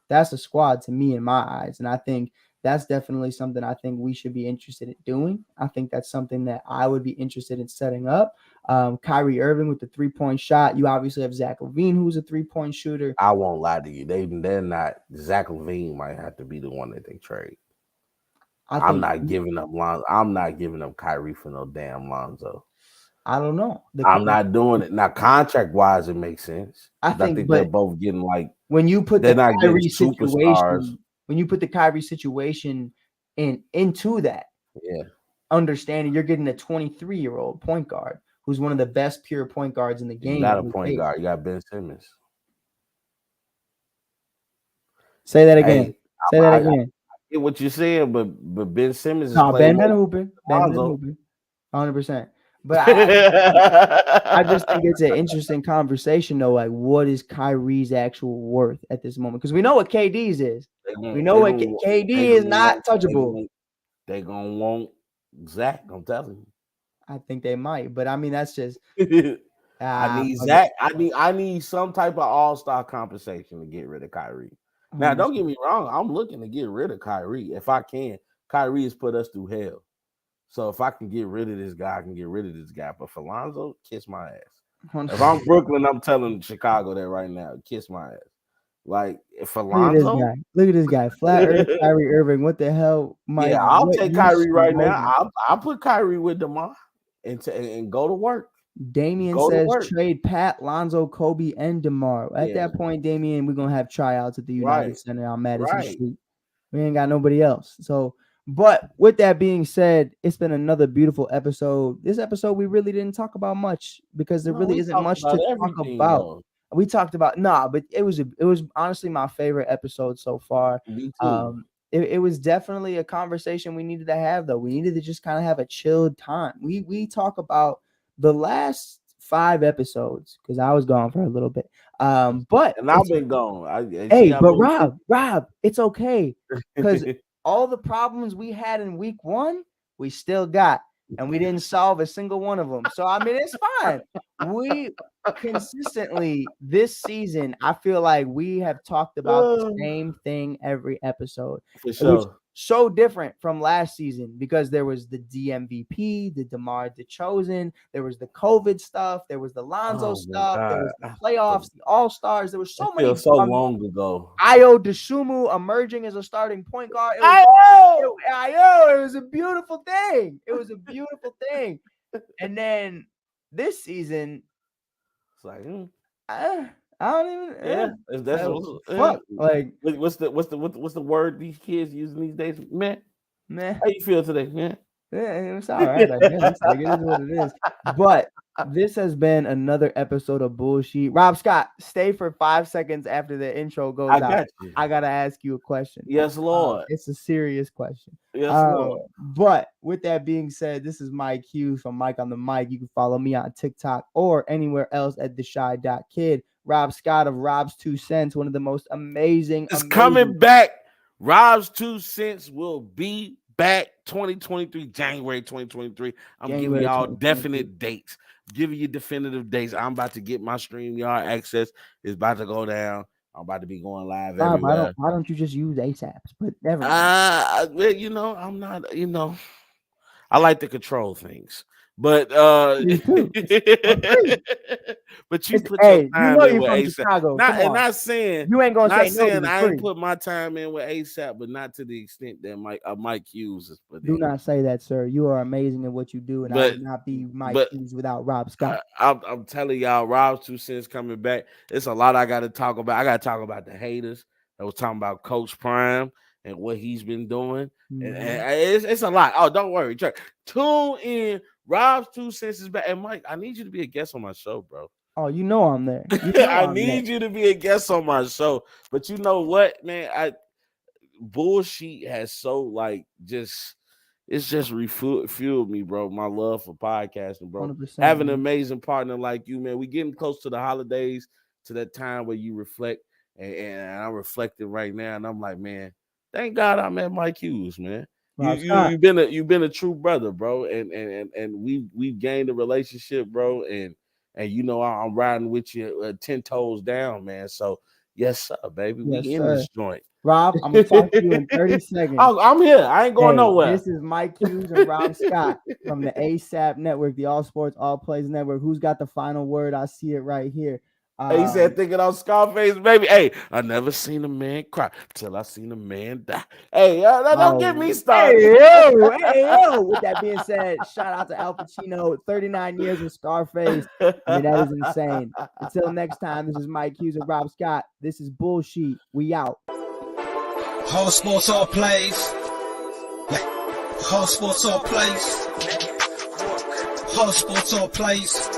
That's a squad to me in my eyes. And I think that's definitely something I think we should be interested in doing. I think that's something that I would be interested in setting up. Kyrie Irving with the 3-point shot. You obviously have Zach Levine, who's a 3-point shooter. I won't lie to you. They're not. Zach Levine might have to be the one that they trade. I I'm think, not giving up Lonzo. I'm not giving up Kyrie for no damn Lonzo. I don't know. I'm not doing it. Now, contract wise, it makes sense. I 'Cause I think, think they're but both getting like when you put they're the not getting Kyrie superstars. situation, when you put the Kyrie situation into that, Yeah, understanding you're getting a 23-year-old point guard who's one of the best pure point guards in the you game got that a we point face. guard. You got Ben Simmons. Say that again. Hey, Say that I again. get what you're saying, but Ben Simmons has No, played Ben more been hooping. than Ben been Lonzo. hooping. 100%. But I just think it's an interesting conversation though. Like, what is Kyrie's actual worth at this moment? Because we know what KD's is. they We gonna know they what gonna they KD is gonna not want touchable. they gonna want Zach. I'm telling you. I think they might, but I mean that's just I need fuck it. Zach. I need some type of all-star compensation to get rid of Kyrie. Now, don't get me wrong. I'm looking to get rid of Kyrie if I can. Kyrie has put us through hell. So if I can get rid of this guy, I can get rid of this guy. But for Lonzo, kiss my ass. If I'm Brooklyn, I'm telling Chicago that right now. Kiss my ass. Like for Lonzo, look at this guy. Flat Earth Kyrie Irving. What the hell, Mike? Yeah, I'll take Kyrie right over. now. I'll put Kyrie with DeMar and go to work. Damian says trade Pat, Lonzo, Kobe, and DeMar. At that point, Damian, we're gonna have tryouts at the United Center on Madison Street. We ain't got nobody else. So, but with that being said, it's been another beautiful episode. This episode we really didn't talk about much because there really isn't much to talk about. Though. We talked about but it was honestly my favorite episode so far. Me too. It was definitely a conversation we needed to have, though. We needed to just kind of have a chilled time. We talk about the last 5 episodes because I was gone for a little bit. But I've been gone. Rob, it's okay because all the problems we had in week 1, we still got, and we didn't solve a single one of them. So I mean, it's fine. We consistently this season, I feel like we have talked about the same thing every episode. For sure. So different from last season because there was the DMVP, the DeMar DeChosen, there was the COVID stuff, there was the Lonzo stuff, there was the playoffs, the All-Stars. There was so many. So long ago. Ayo Dosunmu emerging as a starting point guard. It was a beautiful thing. It was a beautiful thing. And then this season, it's like I don't even. What's the word these kids using these days? Man. How you feel today, man? Yeah, it's all right. I guess it is what it is. But this has been another episode of Bullsheet. Rob Scott, stay for 5 seconds after the intro goes out. I gotta ask you a question. Yes, Lord. It's a serious question. Yes, Lord. But with that being said, this is Mike Hughes from Mike on the Mic. You can follow me on TikTok or anywhere else at theshy.kid. Rob Scott of Rob's 2 Cents, one of the most amazing. It's coming back. Rob's 2 Cents will be back 2023, January 2023. I'm giving y'all definite dates. Giving you definitive dates. I'm about to get my StreamYard access. It's about to go down. I'm about to be going live everywhere. Why don't you just use ASAPs? But never. I'm not. I like to control things. But but you put your time in with ASAP. Not saying you ain't gonna say saying I ain't put my time in with ASAP, but not to the extent that Mike Hughes has put in. Do not say that, sir. You are amazing at what you do, and I would not be Mike Hughes without Rob Scott. I'm telling y'all, Rob's 2 Cents coming back. It's a lot I got to talk about. I got to talk about the haters. I was talking about Coach Prime and what he's been doing. Mm-hmm. And it's a lot. Oh, don't worry. Tune in. Rob's 2 Cents is back. And Mike, I need you to be a guest on my show, bro. Oh, you know I'm there. I need you to be a guest on my show. But you know what, man? Bullshit has so it's just refueled me, bro. My love for podcasting, bro. 100%, having an amazing partner like you, man. We getting close to the holidays, to that time where you reflect, and I'm reflecting right now, and I'm like, man, thank God I met Mike Hughes, man. You've been a true brother, bro, and we've gained a relationship, bro, and I'm riding with you 10 toes down, man. So yes, sir, baby, we in this joint. Rob, I'm gonna talk to you in 30 seconds. I'm here. I ain't going nowhere. This is Mike Hughes and Rob Scott from the ASAP Network, the All Sports All Plays Network. Who's got the final word? I see it right here. He said, thinking on Scarface, baby. Hey, I never seen a man cry till I seen a man die. Hey, don't get me started. Hey, yo. With that being said, shout out to Al Pacino, 39 years with Scarface. I mean, that is insane. Until next time, this is Mike Hughes and Rob Scott. This is Bullsheet. We out. All sports, all plays. All sports, all plays. All sports, all plays.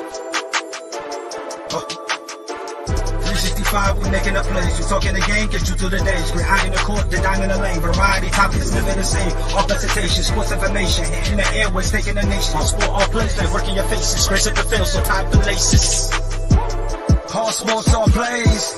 365, we making up plays. You talking the game, get you to the days. We're high in the court, the dime in the lane. Variety topics living the same. All presentation, sports information. In the airways, taking the nation. All sport, all plays, they working your faces. Grace at the field, so tie the laces. All sports, all plays.